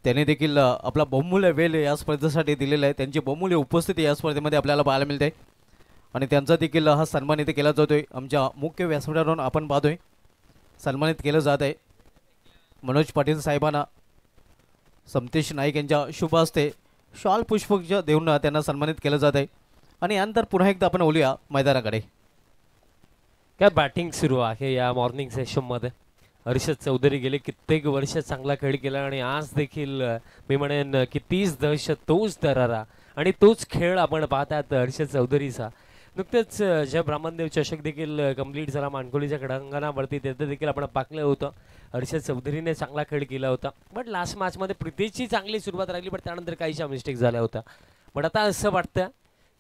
त्यांनी देखील आपला बहुमूल्य वेळ या स्पर्धेसाठी दिलेला आहे. त्यांची बहुमूल्य उपस्थिती या स्पर्धेमध्ये आपल्याला पाहायला मिळते आणि त्यांचा देखील हा सन्मान इथे केला जातोय. आमच्या मुख्य व्यासपीठावरून आपण पाहतोय सन्मानित केलं जात आहे. मनोज पाटील साहेबांना समतेश नाईक यांच्या शुभ हस्ते शॉल पुष्प देऊन त्यांना सन्मानित केलं जात आहे. आणि यानंतर पुन्हा एकदा आपण बोलूया मैदानाकडे. काय बॅटिंग सुरू आहे या मॉर्निंग सेशन मध्ये. हर्षद चौधरी गेले कित्येक वर्ष चांगला खेळ केला आणि आज देखील मी म्हणेन की 30 दशक तोच दरारा आणि तोच खेळ आपण पाहतात हर्षद चौधरीचा. नुकतेच जय ब्राह्मणदेव चषक देखील कंप्लीट झाला मानकोलीच्या क्रीडांगणावरती, तिथे देखील आपण पाहिलं होतं हर्षद चौधरीने चांगला खेळ केला होता. बट लास्ट मॅचमध्ये प्रितेशची चांगली सुरुवात राहिली, पण त्यानंतर काहीशा मिस्टेक झाल्या होत्या. पण आता असं वाटतं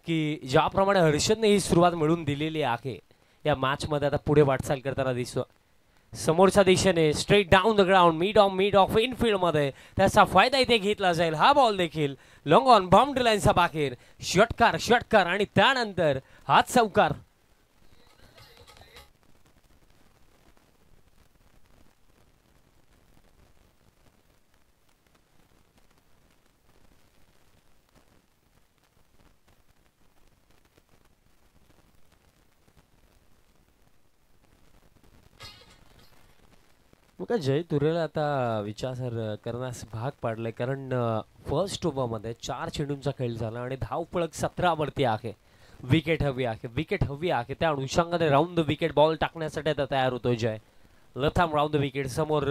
की ज्याप्रमाणे हर्षदने ही सुरुवात मिळून दिलेली आहे या मॅचमध्ये आता पुढे वाटचाल करताना दिसतो. समोरच्या दिशेने straight down the ground, mid of Enfield मध्ये त्याचा फायदा इथे घेतला जाईल. हा बॉल देखील लॉंग ऑन बाउंड्री लाईनचा बाहेर. षटकार आणि त्यानंतर हात चौकार. मग जय तुरेला आता विचार करण्यास भाग पाडले, कारण फर्स्ट ओव्हरमध्ये 4 चेंडूंचा खेळ झाला आणि धावपळक 17 वरती आहे. विकेट हवी आहे. त्या अनुषंगाने राऊंड द विकेट बॉल टाकण्यासाठी आता तयार होतोय जय. लथाम राऊंड द विकेट. समोर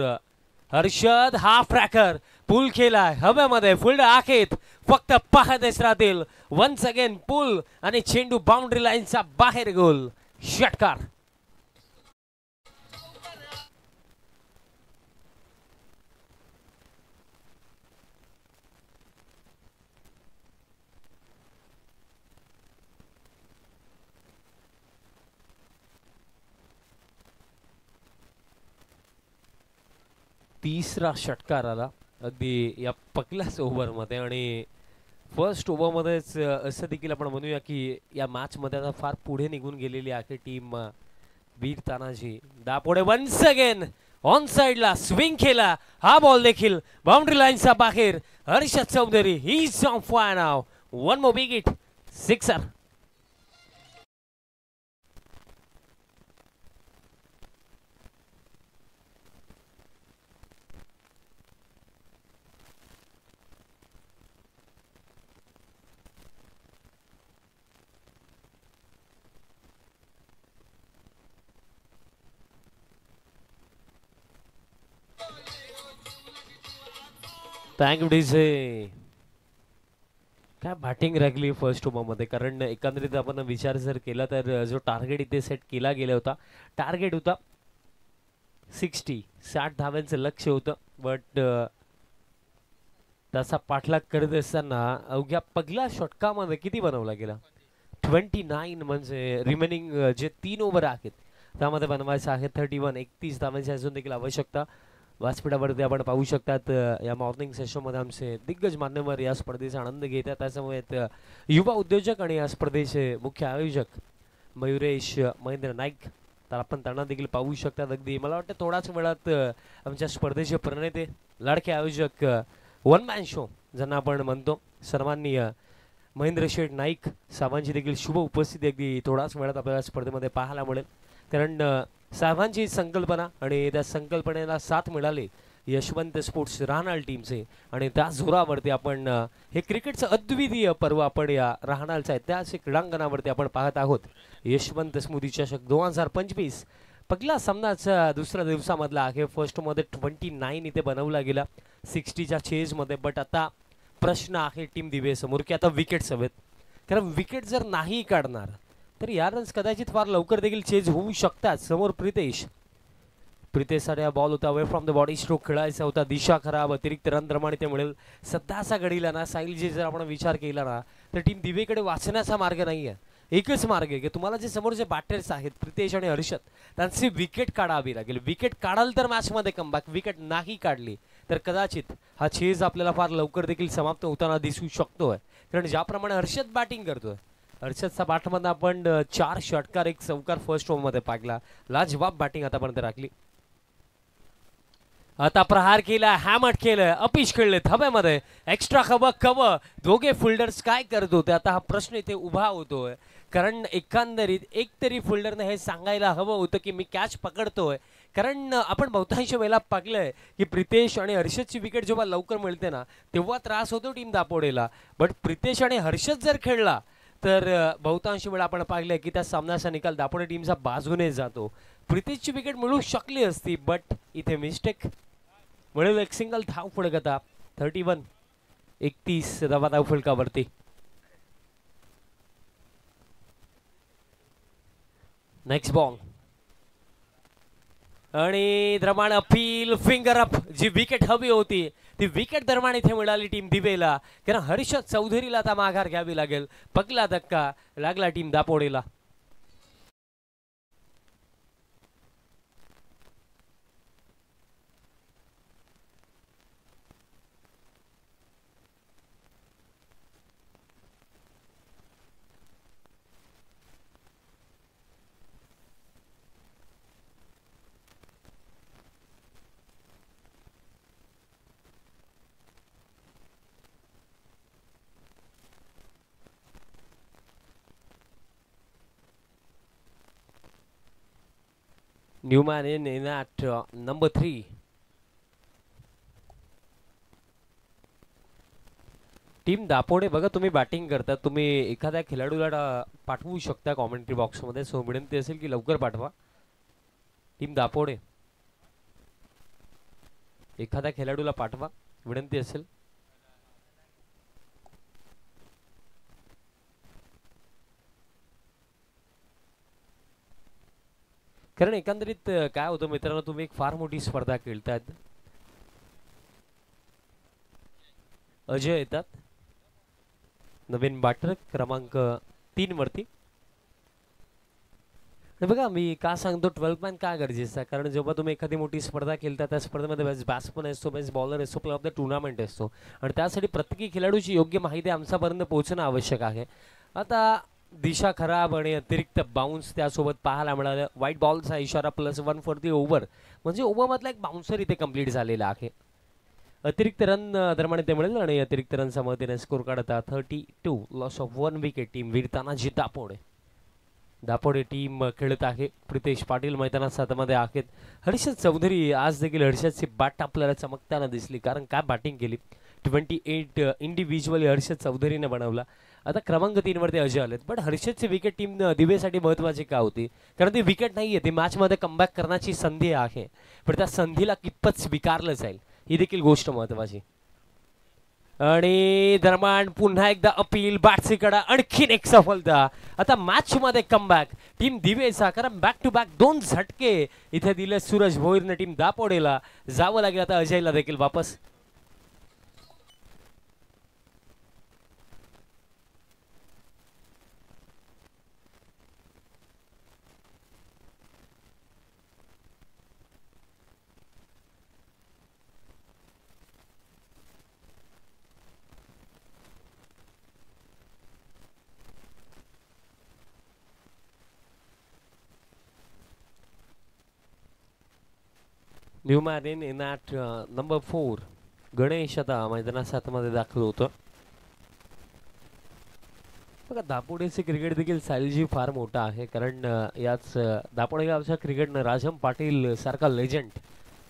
हर्षद हाफ ट्रॅकर पुल केलाय हव्यामध्ये, फुल्ड आहेत, फक्त पाहतच राहतील. वन्स अगेन पुल आणि चेंडू बाउंड्री लाईनचा बाहेर. गोल. षटकार. तिसरा षटकार आला अगदी या पहिल्याच ओव्हरमध्ये आणि फर्स्ट ओव्हरमध्येच असं देखील आपण म्हणूया की या मॅचमध्ये आता फार पुढे निघून गेलेली आहे team Veer Tanaji. Dapode once again on साइडला स्विंग केला. हा बॉल देखील बाउंड्री लाईनचा बाहेर. Harshad Chaudhari he is on fire नाव. One more wicket. Sixer. Thank you DJ. काय बॅटिंग राहिली फर्स्ट ओव्हरमध्ये, कारण एकंदरीत आपण विचार जर केला तर जो टार्गेट इथे सेट केला गेला होता, टार्गेट होता 60 धाव्यांचं लक्ष होतं. बट त्याचा पाठलाग करत असताना अवघ्या पहिल्या षटकामध्ये किती बनवला गेला? 29. म्हणजे रिमेनिंग जे 3 ओव्हर आहेत त्यामध्ये बनवायचं आहे 31 धावांची अजून देखील आवश्यकता. व्यासपीठावरती आपण पाहू शकतात या मॉर्निंग सेशनमध्ये आमचे दिग्गज मान्यवर या स्पर्धेचा आनंद घेतात. त्याच्यामुळे युवा उद्योजक आणि या स्पर्धेचे मुख्य आयोजक मयुरेश महेंद्र नाईक, तर आपण त्यांना देखील पाहू शकतात. अगदी मला वाटतं थोड्याच वेळात आमच्या स्पर्धेचे प्रणेते लाडके आयोजक वन मॅन शो ज्यांना आपण म्हणतो सर्वांनी महेंद्र शेठ नाईक साहेबांची देखील शुभ उपस्थिती अगदी थोड्याच वेळात आपल्याला स्पर्धेमध्ये पाहायला मिळेल. कारण साहेबांची संकल्पना आणि त्या संकल्पनेला साथ मिळाली यशवंत स्पोर्ट्स राहणाल टीमचे आणि त्या जोरावरती आपण हे क्रिकेटचं अद्वितीय पर्व आपण या राहणालच्या ऐतिहासिक क्रीडांगणावरती आपण पाहत आहोत. यशवंत स्मृती चषक 2025 पहिला सामनाचा दुसऱ्या दिवसामधला आहे. फर्स्टमध्ये 29 इथे बनवला गेला 60च्या चेजमध्ये. बट आता प्रश्न आहे टीम दिवे समोर की आता विकेट्स हवेत, कारण विकेट जर नाही काढणार तर या रन्स कदाचित फार लवकर देखील चेंज होऊ शकतात. समोर प्रितेशसाठी हा बॉल होता, away from the body stroke खेळायचा होता. दिशा खराब, अतिरिक्त रन प्रमाणे ते मिळेल. सध्याचा घडीला ना साहिल जी जर आपण विचार केला ना तर टीम दिवेकडे वाचण्याचा मार्ग नाही आहे. एकच मार्ग आहे की तुम्हाला जे समोरचे बॅटर्स आहेत प्रितेश आणि हर्षद त्यांची विकेट काढावी लागेल. विकेट काढाल तर मॅचमध्ये कमबॅक, विकेट नाही काढली तर कदाचित हा चेज आपल्याला फार लवकर देखील समाप्त होताना दिसू शकतोय. कारण ज्याप्रमाणे हर्षद बॅटिंग करतोय, हर्षदचा बॅटमध्ये आपण 4 षटकार 1 चौकार फर्स्ट ओव्हरमध्ये पाहिला. लाजवाब बॅटिंग आतापर्यंत राखली. आता प्रहार केला, हॅमट केलं, अपिश खेळले हवेमध्ये, एक्स्ट्रा कव्हर दोघे फिल्डर्स काय करत होते आता हा प्रश्न इथे उभा होतोय. कारण एकंदरीत एक तरी फिल्डरने हे सांगायला हवं होतं की मी कॅच पकडतोय. कारण आपण बहुतांश वेळेला पाहिलंय की प्रितेश आणि हर्षदची विकेट जेव्हा लवकर मिळते ना तेव्हा त्रास होतो टीम दापोडेला. बट प्रितेश आणि हर्षद जर खेळला तर बहुतांश वेळा आपण पाहिलंय की त्या सामन्याचा निकाल दापोडे टीमचा बाजूने जातो. प्रितेशची विकेट मिळू शकली असती बट इथे मिस्टेक मिळेल. एक सिंगल धाव फलक आता 31 धाव फलकावरती. नेक्स्ट बॉल आणि दरम्यान अपील फिंगर अप, जी विकेट हवी होती ती विकेट दरम्यान इथे मिळाली टीम दिवेला. कारण हर्षद चौधरीला आता माघार घ्यावी लागेल. पगला धक्का लागला टीम दापोडेला. New man in at number 3. Team Dapode बघा तुम्ही बॅटिंग करता, तुम्ही एखाद्या खेळाडूला पाठवू शकता कॉमेंट्री बॉक्समध्ये. सो विनंती असेल की लवकर पाठवा. टीम दापोडे एखाद्या खेळाडूला पाठवा, विनंती असेल. कारण एकंदरीत काय होतं मित्रांनो, तुम्ही एक फार मोठी स्पर्धा खेळतात. अजय येतात नवीन बॅटर क्रमांक 3 वरती. बघा मी का सांगतो 12 मॅन का गरजेचं आहे, कारण जेव्हा तुम्ही एखादी मोठी स्पर्धा खेळता त्या स्पर्धेमध्ये बेस्ट बॅट्समन असतो, बेस्ट बॉलर असतो, प्लेअर ऑफ द टुर्नामेंट असतो आणि त्यासाठी प्रत्येकी खेळाडूची योग्य माहिती आमच्यापर्यंत पोहोचणं आवश्यक आहे. आता दिशा खराब आणि अतिरिक्त बाउन्स त्यासोबत पाहायला मिळालं. व्हाईट बॉलचा इशारा +1 फॉर दी ओव्हर, म्हणजे ओव्हरमधला एक बाउन्सर इथे कंप्लीट झालेला आहे. अतिरिक्त रन दरम्यान ते मिळेल आणि अतिरिक्त रन समोर स्कोर काढता 32, loss of 1 wicket. Team Veertanaji Dapode team खेळत आहे. प्रितेश पाटील मैदानात साथमध्ये आहेत. हर्षद चौधरी आज देखील हर्षदची बॅट आपल्याला चमकताना दिसली, कारण काय बॅटिंग केली. 28 इंडिव्हिज्युअली हर्षद चौधरीने बनवला. आता क्रमांक 3 वरती अजय आलेत. पण हर्षदची विकेट टीम दिवेसाठी महत्वाची का होती, कारण ती विकेट नाहीये, ती मॅचमध्ये कमबॅक करण्याची संधी आहे. पण त्या संधीला कितपत स्वीकारलं जाईल ही देखील गोष्ट महत्वाची. आणि दरम्यान पुन्हा एकदा अपील, बॅट्सीकडे आणखीन एक सफलता. आता मॅच मध्ये कमबॅक टीम दिवेचा, कारण बॅक टू बॅक 2 झटके इथे दिले सूरज भोईरने. टीम दापोडेला जावं लागेल आता अजयला देखील वापस. New man in at number 4 Ganesh आता मैदानात साथमध्ये दाखल होतो. बघा दापोडेचे क्रिकेट देखील साईलजी फार मोठा आहे, कारण याच दापोडे गावच्या क्रिकेटनं राजम पाटील सारखा लेजंड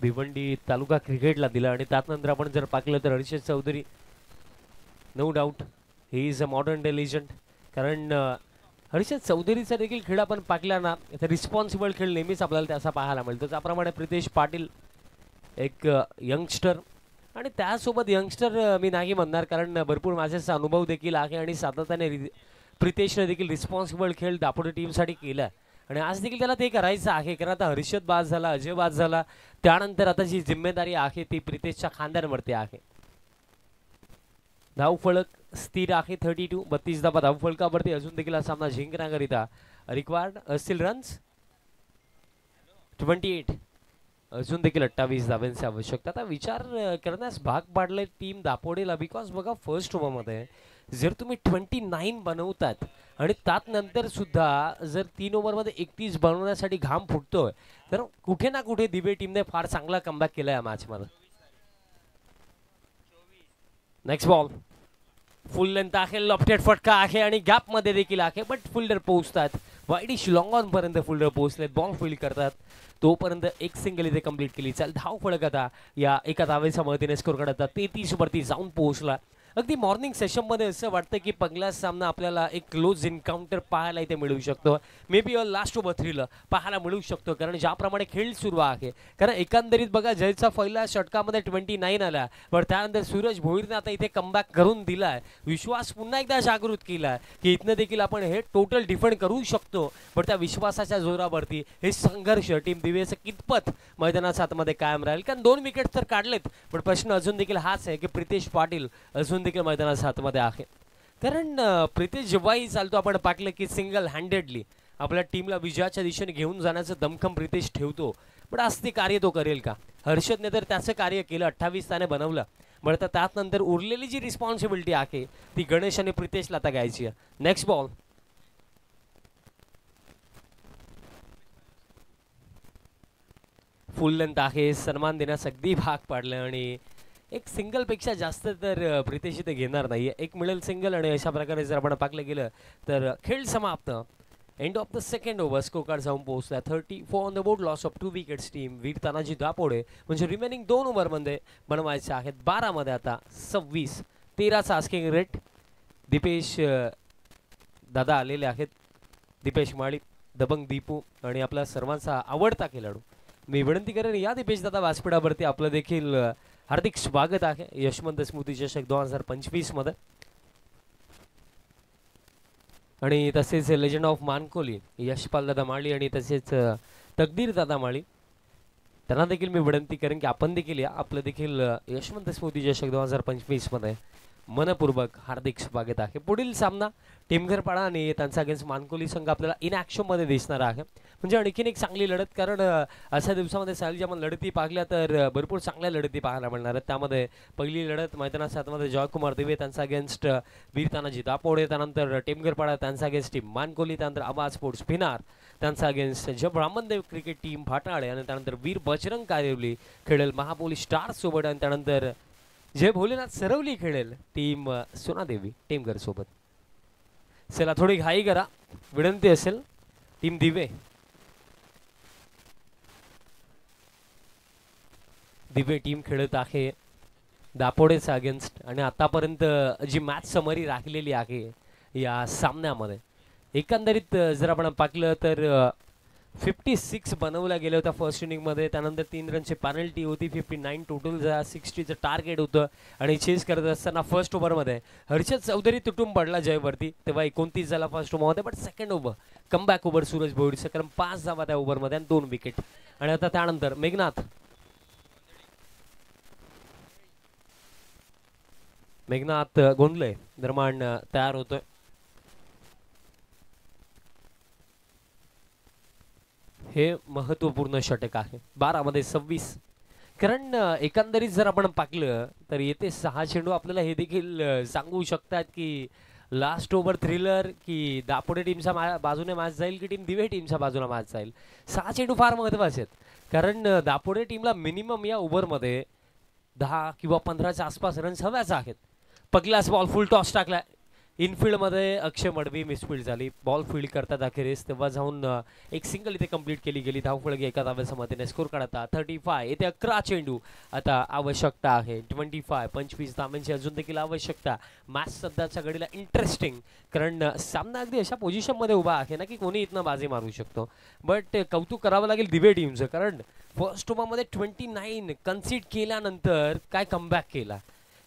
भिवंडी तालुका क्रिकेटला दिला. आणि त्यानंतर आपण जर पाहिलं तर Harshad Chaudhary, no doubt he is a modern day legend. कारण हर्षद चौधरीचा देखील खेळ आपण पाहिला ना तर रिस्पॉन्सिबल खेळ नेहमीच आपल्याला त्याचा पाहायला मिळतो. त्याप्रमाणे प्रितेश पाटील एक यंगस्टर, आणि त्यासोबत यंगस्टर मी नाही म्हणणार कारण भरपूर माझ्याचा अनुभव देखील आहे आणि सातत्याने प्रितेशने देखील रिस्पॉन्सिबल खेळ दापोडे टीमसाठी केला आणि आज देखील त्याला ते करायचं आहे. कारण आता हर्षद बाद झाला, अजय बाद झाला, त्यानंतर आता जी जिम्मेदारी आहे ती प्रितेशच्या खांद्यांवरती आहे. धावफलक स्थिर आहे 32, 32 धावा धावफलकावरती. अजून देखील हा सामना जिंकण्याकरिता रिक्वायर्ड असतील रन्स 28. अजून देखील 28 धावांची आवश्यकता. आता विचार करण्यास भाग पाडले टीम दापोडेला, बिकॉज बघा फर्स्ट ओव्हरमध्ये जर तुम्ही 29 बनवतात आणि त्यात नंतर सुद्धा जर 3 ओव्हरमध्ये 31 बनवण्यासाठी घाम फुटतोय, तर कुठे ना कुठे दिवे टीमने फार चांगला कमबॅक केला या मॅचमध्ये. नेक्स्ट बॉल फुल लेंथ आहे, लॉफ्टेड फटका आहे आणि गॅप मध्ये देखील आहे, बट फिल्डर पोहोचतात. वाईडिश लॉंग ऑन पर्यंत फिल्डर पोहोचलेत, बॉल फील्ड करतात. तोपर्यंत एक सिंगल इथे कंप्लीट केली. चल धाव फळक आता या एका धावेच्या मदतीने स्कोर करतात. 33 वरती जाऊन पोहोचला. अगदी मॉर्निंग सेशनमध्ये असं वाटतं की पहिला सामना आपल्याला एक क्लोज एन्काउंटर पाहायला इथे मिळू शकतो. मे बी लास्ट ओव्हर 3ला पाहायला मिळू शकतो, कारण ज्याप्रमाणे खेळ सुरू आहे. कारण एकंदरीत बघा जयचा पहिल्या षटकामध्ये 29 आला, पण त्यानंतर सूरज भोईरने आता इथे कमबॅक करून दिलाय. विश्वास पुन्हा एकदा जागृत केला की इथनं देखील आपण हे टोटल डिफेंड करू शकतो. पण त्या विश्वासाच्या जोरावरती हे संघर्ष टीम दिवेचं कितपत मैदानाच्या आतमध्ये कायम राहील. कारण 2 विकेट तर काढलेत, पण प्रश्न अजून देखील हाच आहे की प्रितेश पाटील अजून देखील मैदानाच्या आतमध्ये आहे. कारण प्रितेश जेव्हाही चालतो आपण पाहिलं की सिंगल हँडेडली आपल्या टीमला विजयाच्या दिशेने घेऊन जाण्याचं दमखम प्रितेश ठेवतो. पण आज ते कार्य तो करेल का? हर्षदने तर त्याचं कार्य केलं, 28 त्याने बनवलं. बरं तर त्यात नंतर उरलेली जी रिस्पॉन्सिबिलिटी आहे ती गणेश आणि प्रितेशला आता घ्यायची आहे. नेक्स्ट बॉल फुल लेंथ आहे, सन्मान देण्यास अगदी भाग पाडलं आणि एक सिंगल पेक्षा जास्त तर प्रितेश इथे घेणार नाही. एक मिळेल सिंगल आणि अशा प्रकारे जर आपण पाकलं गेलं तर खेळ समाप्त. End of the second over score card जाऊन पोहोचला 34 on the board. Loss of 2 wickets team Veer Tanaji Dapode. म्हणजे रिमेनिंग 2 ओव्हरमध्ये बनवायचे आहेत 12 मध्ये आता 26. 13चा आस्किंग रेट. दीपेश दादा आलेले आहेत, दीपेश माळी, दबंग दीपू आणि आपला सर्वांचा आवडता खेळाडू. मी विनंती करेन या दीपेश दादा व्यासपीठावरती आपलं देखील हार्दिक स्वागत आहे यशवंत स्मृती चषक 2025 मध्ये. आणि तसेच लेजंड ऑफ मानकोली यशपाल दादा माळी आणि तसेच तकदीर दादा माळी, त्यांना देखील मी विनंती करेन की आपण देखील या आपलं देखील यशवंत स्मृती चषक 2025 मध्ये मनपूर्वक हार्दिक स्वागत आहे. पुढील सामना टिमघरपाडा आणि त्यांचा अगेन्स्ट मानकोली संघ आपल्याला इन ॲक्शन मध्ये दिसणार आहे. म्हणजे आणखीन एक चांगली लढत, कारण अशा दिवसामध्ये साहिल ज्या लढती पाहिल्या तर भरपूर चांगल्या लढती पाहायला मिळणार आहेत. त्यामध्ये पहिली लढत मैदानाच्या आतमध्ये जयकुमार दिवे त्यांचा अगेन्स्ट वीर तानाजी दापोडे, त्यानंतर टिमघरपाडा त्यांचा अगेन्स्ट टीम मानकोली, त्यानंतर आवाज स्पोर्ट्स भिनार त्यांचा अगेन्स्ट जय ब्राह्मणदेव क्रिकेट टीम फाटाळे आणि त्यानंतर वीर बजरंग कायवली खेळेल महापोली स्टार्स सोबत आणि त्यानंतर जय भोलेनाथ सरवली खेळेल टीम सोनादेवी टीमघर सोबत. चला थोडी घाई करा, विनंती असेल. टीम दिवे दिवे टीम खेळत आहे दापोडेचा अगेन्स्ट आणि आतापर्यंत जी मॅच समरी राहिलेली आहे या सामन्यामध्ये एकंदरीत जर आपण पाहिलं तर 56 बनवल्या गेल्या होत्या फर्स्ट इनिंगमध्ये. त्यानंतर 3 रनची पेनल्टी होती. 59 टोटल 60चं टार्गेट होतं आणि चेस करत असताना फर्स्ट ओव्हरमध्ये हर्षद चौधरी तुटून पडला जयवरती, तेव्हा 29 झाला फर्स्ट ओव्हरमध्ये. But second over comeback over Suraj भोईरचं, कारण 5 धावा त्या ओव्हरमध्ये आणि 2 विकेट. आणि आता त्यानंतर मेघनाथ गोंधळे दरम्यान तयार होतोय. हे महत्वपूर्ण षटक आहे 12 मध्ये 26. कारण एकंदरीत जर आपण पाहिलं तर येते 6 चेंडू आपल्याला हे देखील सांगू शकतात की लास्ट ओव्हर थ्रिलर की दापोडे टीमच्या बाजूने मॅच जाईल की टीम दिवे टीमच्या बाजूला मॅच जाईल. 6 चेंडू फार महत्वाचे आहेत, कारण दापोडे टीमला मिनिमम या ओव्हरमध्ये 10 किंवा 15च्या आसपास रन्स हव्याच आहेत. पहिलाच बॉल फुल टॉस टाकला इनफिल्ड मध्ये, अक्षय मडवी मिसफिल्ड झाली. बॉल फील्ड करतात अखेरीस, तेव्हा जाऊन एक सिंगल इथे कंप्लीट केली गेली. धावफलक एका धाव्याच्या मदतीने स्कोर काढता 35. येथे 11 चेंडू आता आवश्यकता आहे. 25 धाव्यांची अजून देखील आवश्यकता. मॅच सध्याच्या घडीला इंटरेस्टिंग, कारण सामना अगदी अशा पोझिशन मध्ये उभा आहे ना की कोणी इथनं बाजी मारू शकतो. बट कौतुक करावं लागेल दिवे टीमचं, कारण फर्स्ट ओव्हरमध्ये 29 कन्सीड केल्यानंतर काय कमबॅक केला.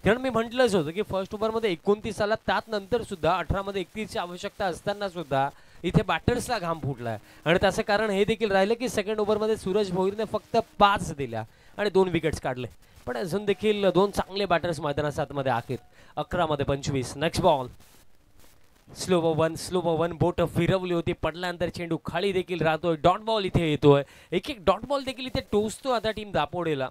कारण मी म्हटलंच होतं की फर्स्ट ओव्हरमध्ये 29 आला, त्यात नंतर सुद्धा 18 मध्ये 31ची आवश्यकता असताना सुद्धा इथे बॅटर्सला घाम फुटलाय. आणि त्याचं कारण हे देखील राहिलं की सेकंड ओव्हरमध्ये सूरज भोईरने फक्त 5 दिल्या आणि 2 विकेट्स काढले. पण अजून देखील 2 चांगले बॅटर्स मैदानात आतमध्ये आहेत. 11 मध्ये 25. नेक्स्ट बॉल स्लो वन बोट फिरवली होती, पडल्यानंतर चेंडू खाली देखील राहतोय. डॉट बॉल इथे येतोय, एक डॉट बॉल देखील इथे टोचतो आता टीम दापोडेला.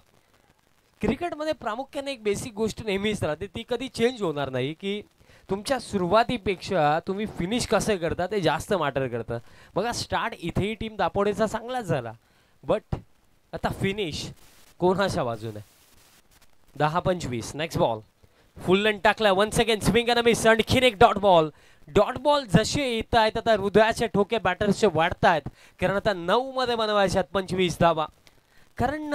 क्रिकेटमध्ये प्रामुख्याने एक बेसिक गोष्ट नेहमीच राहते, ती कधी चेंज होणार नाही की तुमच्या सुरुवातीपेक्षा तुम्ही फिनिश कसं करता ते जास्त मॅटर करतं. बघा स्टार्ट इथेही टीम दापोडेचा चांगलाच झाला, बट आता फिनिश कोणाच्या बाजूने. 10-25. नेक्स्ट बॉल फुल लेंथ टाकला, once again swing and miss. आणखीन एक डॉट बॉल जसे येत आहेत आता हृदयाचे ठोके बॅटर्सचे वाढतायत, कारण आता 9 मध्ये बनवायच्यात 25 धावा. कारण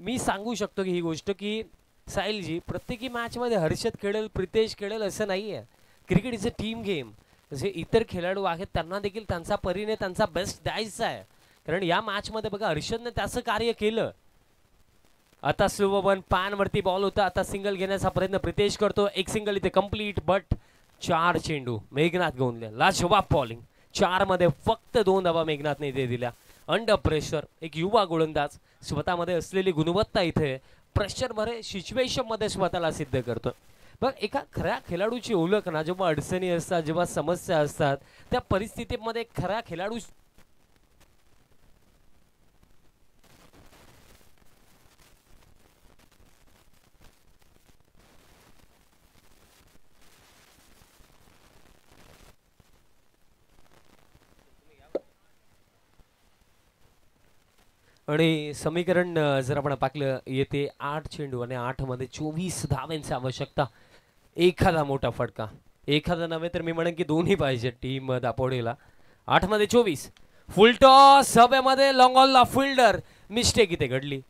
मी सांगू शकतो की ही गोष्ट की साहिलजी प्रत्येकी मॅचमध्ये हर्षद खेळेल, प्रितेश खेळेल असं नाही आहे. Cricket is a team game. जे इतर खेळाडू आहेत त्यांना देखील त्यांचा परीने त्यांचा बेस्ट द्यायचा आहे. कारण या मॅचमध्ये बघा हर्षदने त्याचं कार्य केलं. आता स्लो वन पॅनवरती बॉल होता, आता सिंगल घेण्याचा प्रयत्न प्रितेश करतो. एक सिंगल इथे कंप्लीट, बट 4 चेंडू मेघनाथ गोंदले. लाजवाब बॉलिंग. 4 मध्ये फक्त 2 धावा मेघनाथने इथे दिल्या. अंडर प्रेशर एक युवा गोलंदाज स्वतःमध्ये असलेली गुणवत्ता इथे प्रेशर भरे सिच्युएशन मध्ये स्वतःला सिद्ध करतो. बघ एका खऱ्या खेळाडूची ओळख ना जेव्हा अडचणी असतात, जेव्हा समस्या असतात, त्या परिस्थितीमध्ये खरा खेळाडू आणि समीकरण जर आपण पाहिलं येते 8 चेंडू आणि 8 मध्ये 24 धावांची आवश्यकता. एखादा मोठा फटका, एखादा नव्हे तर मी म्हणेन की दोन्ही पाहिजे टीम दापोडेला. 8 मध्ये 24. फुल टॉस हवेमध्ये, लॉंग ऑनला फिल्डर मिस्टेक इथे घडली.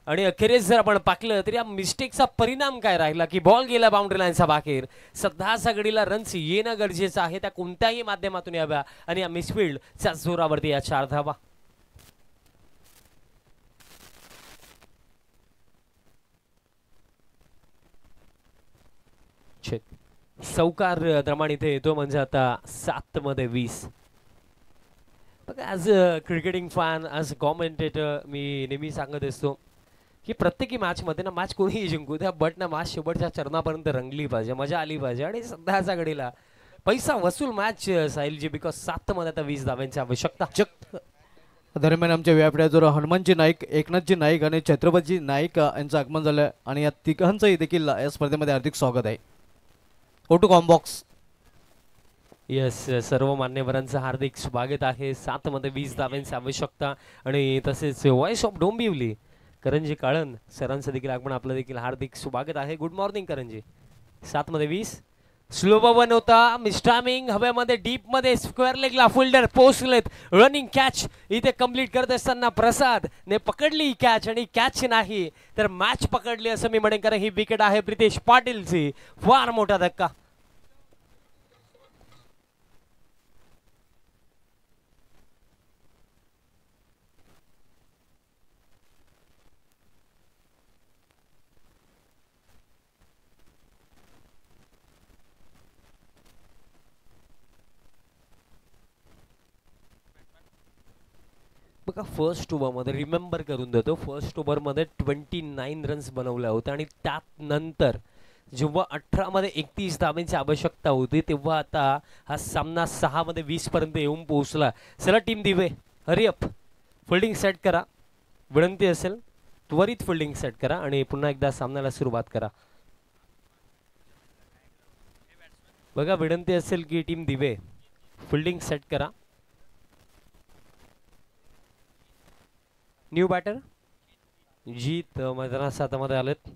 आणि अखेरीस जर आपण पाहिलं तर या मिस्टेकचा परिणाम काय राहिला की बॉल गेला बाउंड्री लाईनच्या बाहेर. सध्याच्या घडीला रन्स येणं गरजेचं आहे, त्या कोणत्याही माध्यमातून याव्या. आणि या मिसफिल्डच्या जोरावरती या 4 धावा. चौकार दरम्यान इथे येतो, म्हणजे आता 7 मध्ये 20. बघा as a cricketing fan, as a commentator मी नेहमी सांगत असतो की प्रत्येकी मॅचमध्ये ना मॅच कोणीही जिंकू द्या, बट ना मॅच शेवटच्या चरणापर्यंत रंगली पाहिजे, मजा आली पाहिजे. आणि सध्याच्या घडीला पैसा वसूल मॅच साहिलजी, बिकॉज 7 मध्ये आता 20 धाव्यांची आवश्यकता. दरम्यान आमच्या व्यापड्याजवळ हनुमानजी नाईक, एकनाथजी नाईक आणि छत्रपतीजी नाईक यांचं आगमन झालं आणि या तिघांचंही देखील या स्पर्धेमध्ये हार्दिक स्वागत आहे. O two combox. येस, सर्व मान्यवरांचं हार्दिक स्वागत आहे. 7 मध्ये 20 धाव्यांची आवश्यकता. आणि तसेच वॉइस ऑफ डोंबिवली करंजी काळन सरांचं देखील आगमन, आपलं देखील हार्दिक स्वागत आहे. गुड मॉर्निंग करंजी. 7 मध्ये 20. स्लो वन होता, मिस्टामिंग हवेमध्ये डीप मध्ये स्क्वेअर लेगला फिल्डर पोहोचलेत. रनिंग कॅच इथे कंप्लीट करत असताना प्रसाद ने पकडली कॅच, आणि कॅच नाही तर मॅच पकडली असं मी म्हणेन, कारण ही विकेट आहे प्रितेश पाटीलची. फार मोठा धक्का. बघा फर्स्ट ओव्हरमध्ये रिमेंबर करून देतो, फर्स्ट ओव्हरमध्ये 29 रन्स बनवल्या होत्या. आणि त्यात नंतर जेव्हा 18 मध्ये 31 धावांची आवश्यकता होती, तेव्हा आता हा सामना 6 मध्ये 20 पर्यंत येऊन पोहोचला. चला टीम दिवे, हरी अप, फिल्डिंग सेट करा. विनंती असेल त्वरित फिल्डिंग सेट करा आणि पुन्हा एकदा सामन्याला सुरुवात करा. बघा विनंती असेल की टीम दिवे फिल्डिंग सेट करा. न्यू बॅटर जीत मैदानात 7 मध्ये आलेत.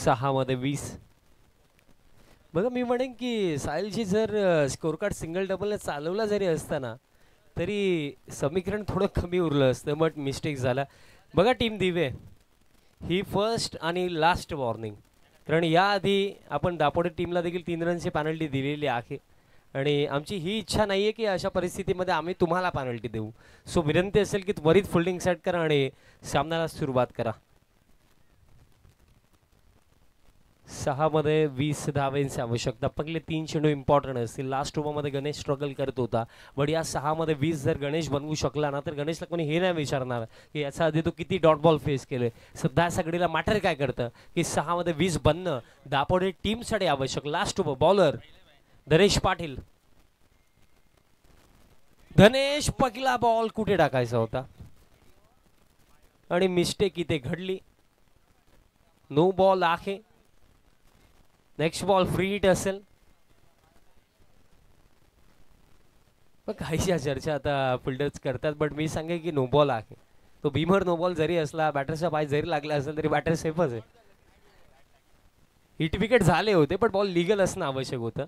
6 मध्ये 20. बघा मी म्हणेन की साहिलची जर स्कोर कार्ड सिंगल डबलने चालवला जरी असताना तरी समीकरण थोडं कमी उरलं असतं, बट मिस्टेक झाला. बघा टीम दिवे, ही फर्स्ट आणि लास्ट वॉर्निंग, कारण याआधी आपण दापोडे टीमला देखील 3 रनची पॅनल्टी दिलेली आहे आणि आमची ही इच्छा नाही आहे की अशा परिस्थितीमध्ये आम्ही तुम्हाला पॅनल्टी देऊ. सो विनंती असेल की त्वरित फिल्डिंग सेट करा आणि सामन्याला सुरुवात करा. 6 मध्ये 20 धावांची आवश्यकता. पहिले 3 चेंडू इम्पॉर्टंट असतील. लास्ट ओव्हरमध्ये गणेश स्ट्रगल करत होता, बट या 6 मध्ये 20 जर गणेश बनवू शकला ना तर गणेशला कोणी हे नाही विचारणार की याचा आधी तो किती डॉट बॉल फेस केले. सध्या सगळीला मॅटर काय करतं की 6 मध्ये 20 बनणं दापोडे टीमसाठी आवश्यक. लास्ट ओव्हर बॉलर धनेश पाटील. धनेश पहिला बॉल कुठे टाकायचा होता आणि मिस्टेक इथे घडली. नो बॉल आहे. नेक्स्ट बॉल फ्री हिट असेल. काहीशा चर्चा आता फिल्डर्स करतात, बट मी सांगे की नो बॉल आहे. तो भीमर नो बॉल जरी असला, बॅटरचा पाय जरी लागला असेल तरी बॅटर सेफच आहे. हिट विकेट झाले होते पण बॉल लिगल असणं आवश्यक होतं.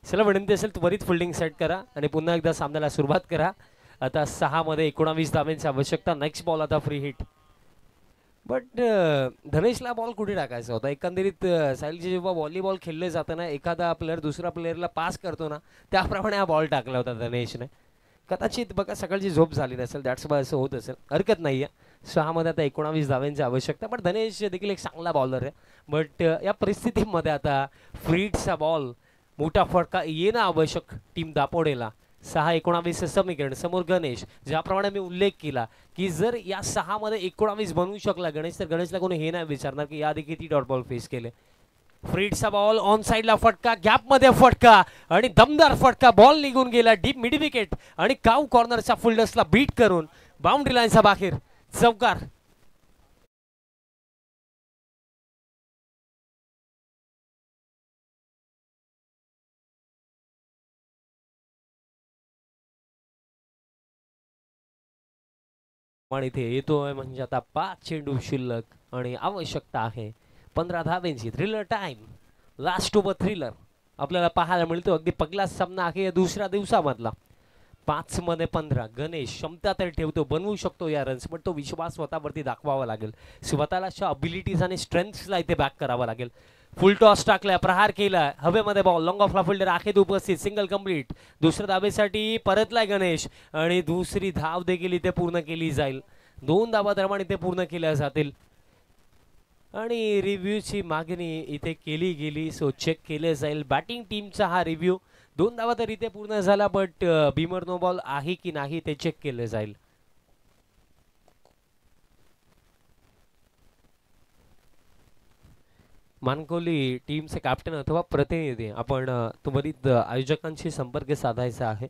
चला विनंती असेल त्वरित फिल्डिंग सेट करा आणि पुन्हा एकदा सामन्याला सुरुवात करा. आता 6 मध्ये 19 धावांची आवश्यकता. नेक्स्ट बॉल आता फ्री हिट. बट धनेशला बॉल कुठे टाकायचा होता. एकंदरीत साहिलचे जेव्हा व्हॉलीबॉल खेळले जाताना एखादा प्लेअर दुसऱ्या प्लेअरला पास करतो ना त्याप्रमाणे हा बॉल टाकला होता धनेशने. कदाचित बघा सकाळची झोप झाली नसेल, दॅट्स वाय असं होत असेल. हरकत नाही आहे. 6 मध्ये आता 19 धावांची आवश्यकता. पण धनेश देखील एक चांगला बॉलर आहे, बट या परिस्थितीमध्ये आता फ्रीटचा बॉल मोठा फटका येणं आवश्यक टीम दापोडेला. 6-19 समीकरण. समोर गणेश. ज्याप्रमाणे मी उल्लेख केला की जर या 6 मध्ये 19 बनवू शकला गणेश तर गणेशला कोणी हे नाही विचारणार की याआधी किती डॉट बॉल फेस केले. फ्रीटचा बॉल ऑन साइडला फटका, गॅप मध्ये फटका आणि दमदार फटका. बॉल निघून गेला डीप मिड विकेट आणि काव कॉर्नरच्या फिल्डर्सला बीट करून बाउंड्री लाईनच्या बाहेर चौकार. आणि इथे येतोय म्हणजे आता 5 चेंडू शिल्लक आणि आवश्यकता आहे 15 धावांची. Thriller time. Last over thriller आपल्याला पाहायला मिळतो. अगदी पहिलाच सामना आहे या दुसऱ्या दिवसामधला. 5 मध्ये 15. गणेश क्षमता तर ठेवतो, बनवू शकतो या रन्स, पण तो विश्वास स्वतःवरती दाखवावा लागेल. स्वतःला अबिलिटीज आणि स्ट्रेंथ्सला इथे बॅक करावा लागेल. फुल टॉस टाकलाय, प्रहार केलाय, हवेमध्ये बॉल. लॉंग ऑफला फिल्डर आहे उपस्थित. Single complete. दुसऱ्या धावेसाठी परतलाय गणेश आणि दुसरी धाव देखील इथे पूर्ण केली जाईल. 2 धावा दरम्यान इथे पूर्ण केल्या जातील आणि रिव्ह्यूची मागणी इथे केली गेली. सो चेक केले जाईल बॅटिंग टीमचा हा रिव्ह्यू. 2 धावा तर इथे पूर्ण झाला, बट भीमर नो बॉल आहे की नाही ते चेक केले जाईल. मानकोली टीमचे कॅप्टन अथवा प्रतिनिधी आपण त्वरित आयोजकांशी संपर्क साधायचा आहे.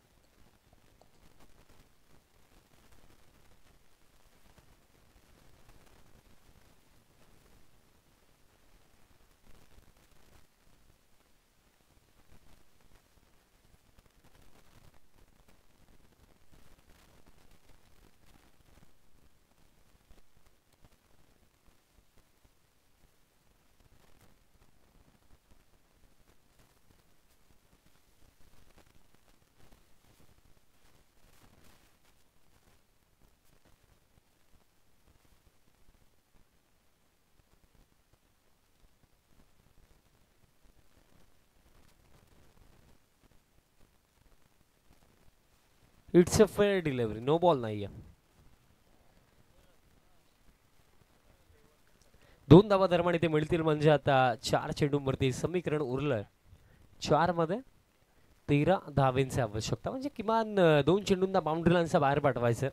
It's a fair delivery. No ball नाहीये. 2 धावा दरम्यान इथे मिळतील म्हणजे आता 4 चेंडूंवरती समीकरण उरलंय. 4 मध्ये 13 धावांची आवश्यकता, म्हणजे किमान 2 चेंडूंना बाउंड्री लाईनचा बाहेर पाठवायचं.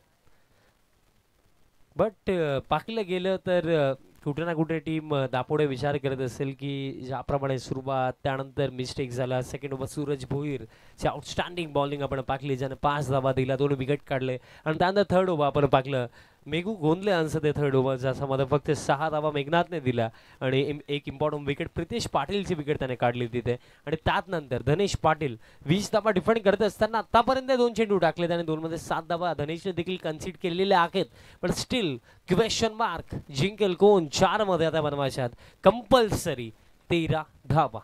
बट पाहिलं गेलं तर कुठे ना कुठे टीम दापोडे विचार करत असेल की ज्याप्रमाणे सुरुवात त्यानंतर मिस्टेक झाला. सेकंड ओव्हर सूरज भोईरची आउटस्टँडिंग बॉलिंग आपण पाहिली, ज्याने 5 धावा दिला, 2 विकेट काढले आणि त्यानंतर थर्ड ओव्हर आपण पाहिलं मेघू गोंदले यांचं ते थर्ड ओव्हर ज्याच्यामध्ये फक्त 6 धावा मेघनाथने दिल्या आणि एक इम्पॉर्टंट विकेट प्रितेश पाटीलची विकेट त्याने काढली तिथे आणि त्यानंतर धनेश पाटील 20 धावा डिफेंड करत असताना आतापर्यंत 2 चेंडू टाकले त्याने 2 मध्ये 7 धावा धनेशने देखील कन्सीड केलेल्या आहेत पण स्टील क्वेश्चन मार्क जिंकेल कोण 4 मध्ये आता बनवायच्यात कंपल्सरी 13 धावा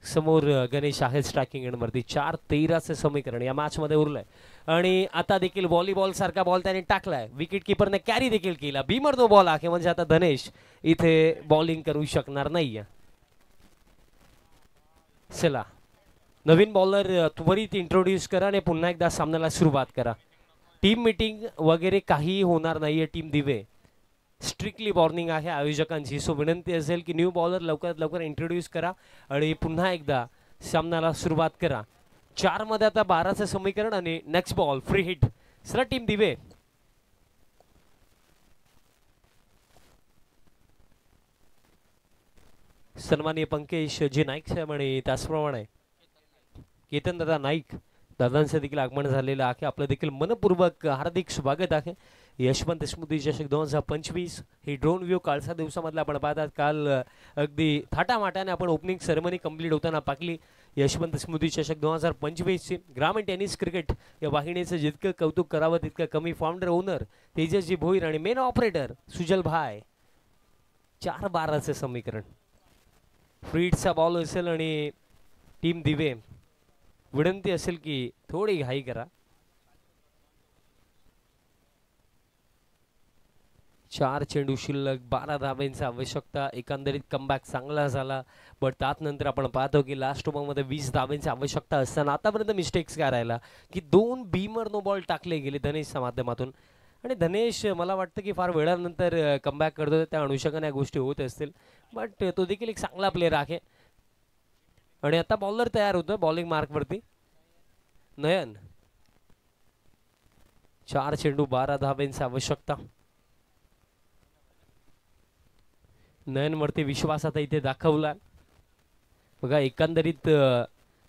समोर गणेश आहे स्ट्रायकिंग एंडवरती 4-13चे समीकरण या मॅच मध्ये उरलंय आणि आता देखील व्हॉलीबॉल सारखा बॉल त्याने टाकलाय विकेट किपरने कॅरी देखील केला बीमर तो बॉल आहे म्हणजे आता धनेश इथे बॉलिंग करू शकणार नाहीये चला नवीन बॉलर त्वरित इंट्रोड्यूस करा आणि पुन्हा एकदा सामन्याला सुरुवात करा टीम मीटिंग वगैरे काही होणार नाहीये टीम दिवे स्ट्रिक्टली वॉर्निंग आहे आयोजकांची सो विनंती असेल की न्यू बॉलर लवकरात लवकर इंट्रोड्यूस करा आणि पुन्हा एकदा सामन्याला सुरुवात करा 4 मध्ये आता 12चं समीकरण आणि next ball free hit sir team दिवे सन्माननीय पंकज जी नाईक साहेब आणि त्याचप्रमाणे केतन दादा नाईक दादांचं देखील आगमन झालेलं आहे आपलं देखील मनपूर्वक हार्दिक स्वागत आहे यशवंत स्मृती चषक 2025 ही ड्रोन व्ह्यू कालच्या दिवसामधला आपण पाहतात काल अगदी थाटामाटाने आपण ओपनिंग सेरेमनी कंप्लीट होताना पाकली यशवंत स्मृती चषक 2025 ची ग्रामीण टेनिस क्रिकेट या वाहिनीचं जितकं कौतुक करावं तितकं कमी फाउंडर ओनर तेजसजी भोईर आणि मेन ऑपरेटर सुजल भाई 4-12चे समीकरण फ्रीडचा बॉल असेल आणि टीम दिवे विनंती असेल की थोडी घाई करा 4 चेंडू शिल्लक 12 धाब्यांची आवश्यकता एकंदरीत कमबॅक चांगला झाला बट त्यानंतर आपण पाहतो की लास्ट ओव्हरमध्ये 20 धाब्यांची आवश्यकता असताना आतापर्यंत मिस्टेक्स काय राहिला की 2 बीमर नो बॉल टाकले गेले धनेशच्या माध्यमातून आणि धनेश मला वाटतं की फार वेळानंतर कमबॅक करतो त्या अनुषंगाने या गोष्टी होत असतील बट तो देखील एक चांगला प्लेअर आहे आणि आता बॉलर तयार होतो बॉलिंग मार्कवरती नयन 4 चेंडू 12 धाब्यांची आवश्यकता नयनवरती विश्वास आता इथे दाखवला बघा एकंदरीत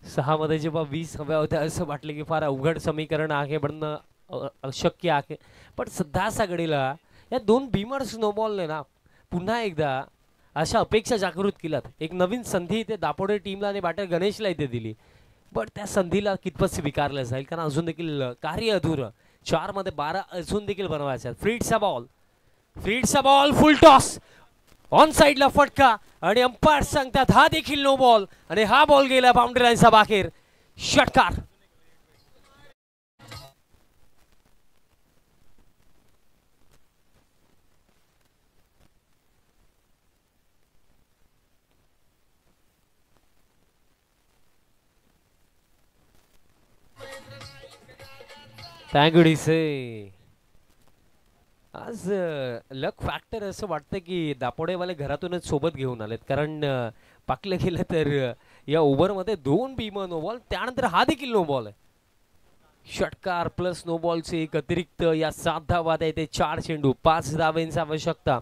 6 मध्ये जेव्हा 20 हव्या होत्या असं वाटलं की फार अवघड समीकरण आहे पण अशक्य आहे पण सध्या घडीला या 2 बीमर स्नोबॉलने ना पुन्हा एकदा अशा अपेक्षा जागृत केल्यात एक नवीन संधी इथे दापोडे टीमला आणि बॅटर गणेशला इथे दिली बट त्या संधीला कितपत स्वीकारलं जाईल कारण अजून देखील कार्य अधुरं 4 मध्ये 12 अजून देखील बनवायचं फ्रीडचा बॉल फुल टॉस ऑन साइडला फटका आणि अंपायर सांगतात हा देखील नो बॉल आणि हा बॉल गेला बाउंड्री लाईनच्या बाहेर षटकार थँक्यू डीसे आज लक फॅक्टर असं वाटतं की दापोडेवाले घरातूनच सोबत घेऊन आलेत कारण पाकलं गेलं तर या ओव्हरमध्ये 2 बीमर नो बॉल त्यानंतर हा देखील नो बॉल आहे षटकार प्लस नो बॉलचे एक अतिरिक्त या 7 धावा येते 4 चेंडू 5 धाव्यांची आवश्यकता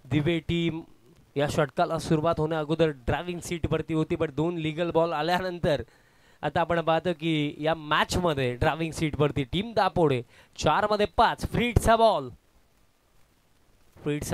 दिवे टीम या षटकाला सुरुवात होण्या अगोदर ड्रायव्हिंग सीट वरती होती पण 2 लीगल बॉल आल्यानंतर आता आपण पाहतो की या मॅच मध्ये ड्रायव्हिंग सीट वरती टीम दापोडे 4 मध्ये 5 फ्रीडचा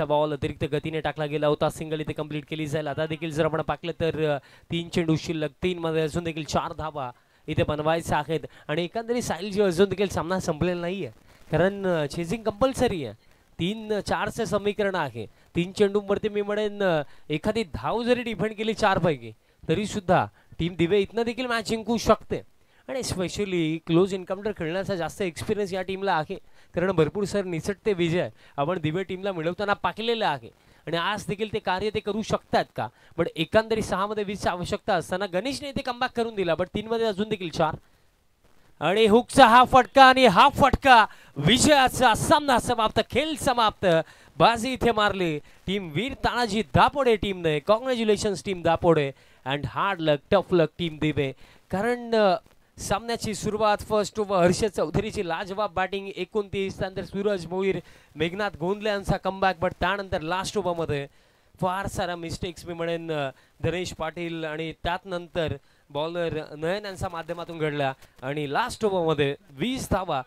बॉल अतिरिक्त गतीने टाकला गेला होता सिंगल इथे कंप्लीट केली जाईल आता देखील जर आपण पाहिलं तर 3 चेंडू शिल्लक 3 मध्ये अजून देखील 4 धावा इथे बनवायच्या आहेत आणि एकंदरीत साहिल जी अजून देखील सामना संपलेला नाहीये कारण चेजिंग कंपल्सरी आहे 3-4चे समीकरण आहे 3 चेंडूंवरती मी म्हणेन एखादी धाव जरी डिफेंड केली 4 पैकी तरी सुद्धा टीम दिवे इथनं देखील मॅच जिंकू शकते आणि स्पेशली क्लोज एन्काउंटर खेळण्याचा जास्त एक्सपिरियन्स या टीमला आहे कारण भरपूर सर निसटते विजय आपण दिवे टीमला मिळवताना पाकलेलं आहे आणि आज देखील ते कार्य ते करू शकतात का पण एकंदरीत 6 मध्ये 20 ची आवश्यकता असताना गणेशने ते कमबॅक करून दिला बट 3 मध्ये अजून देखील 4 आणि हुकचा हा फटका आणि हा फटका विजयाचा सामना समाप्त खेळ समाप्त बाजी इथे मारली टीम वीर तानाजी दापोडे टीमने congratulations team Dapode and hard luck tough luck team Dive कारण सामन्याची सुरुवात फर्स्ट ओव्हर हर्षद चौधरीची लाजवाब बॅटिंग 29 त्यानंतर सूरज भोईर मेघनाथ गोंदले यांचा कमबॅक बट त्यानंतर लास्ट ओव्हरमध्ये फार सारा मिस्टेक्स मी म्हणेन धनेश पाटील आणि त्यानंतर बॉलर नयन यांच्या माध्यमातून घडला आणि लास्ट ओव्हरमध्ये 20 धावा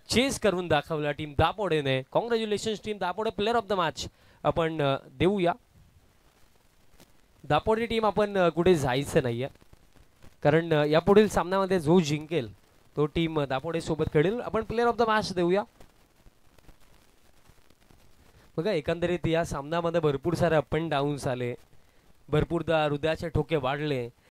चेस करून दाखवला टीम दापोडेने. Congratulations team Dapode, player of the match आपण देऊया. दापोडे टीम आपण कुठे जायचं नाहीये, कारण यापुढील सामन्यामध्ये जो जिंकेल तो टीम दापोडे सोबत खेळेल. आपण प्लेअर ऑफ द मॅच देऊया. बघा एकंदरीत या सामन्यामध्ये भरपूर सारे अप अँड डाऊन्स आले, भरपूरदा हृदयाचे ठोके वाढले.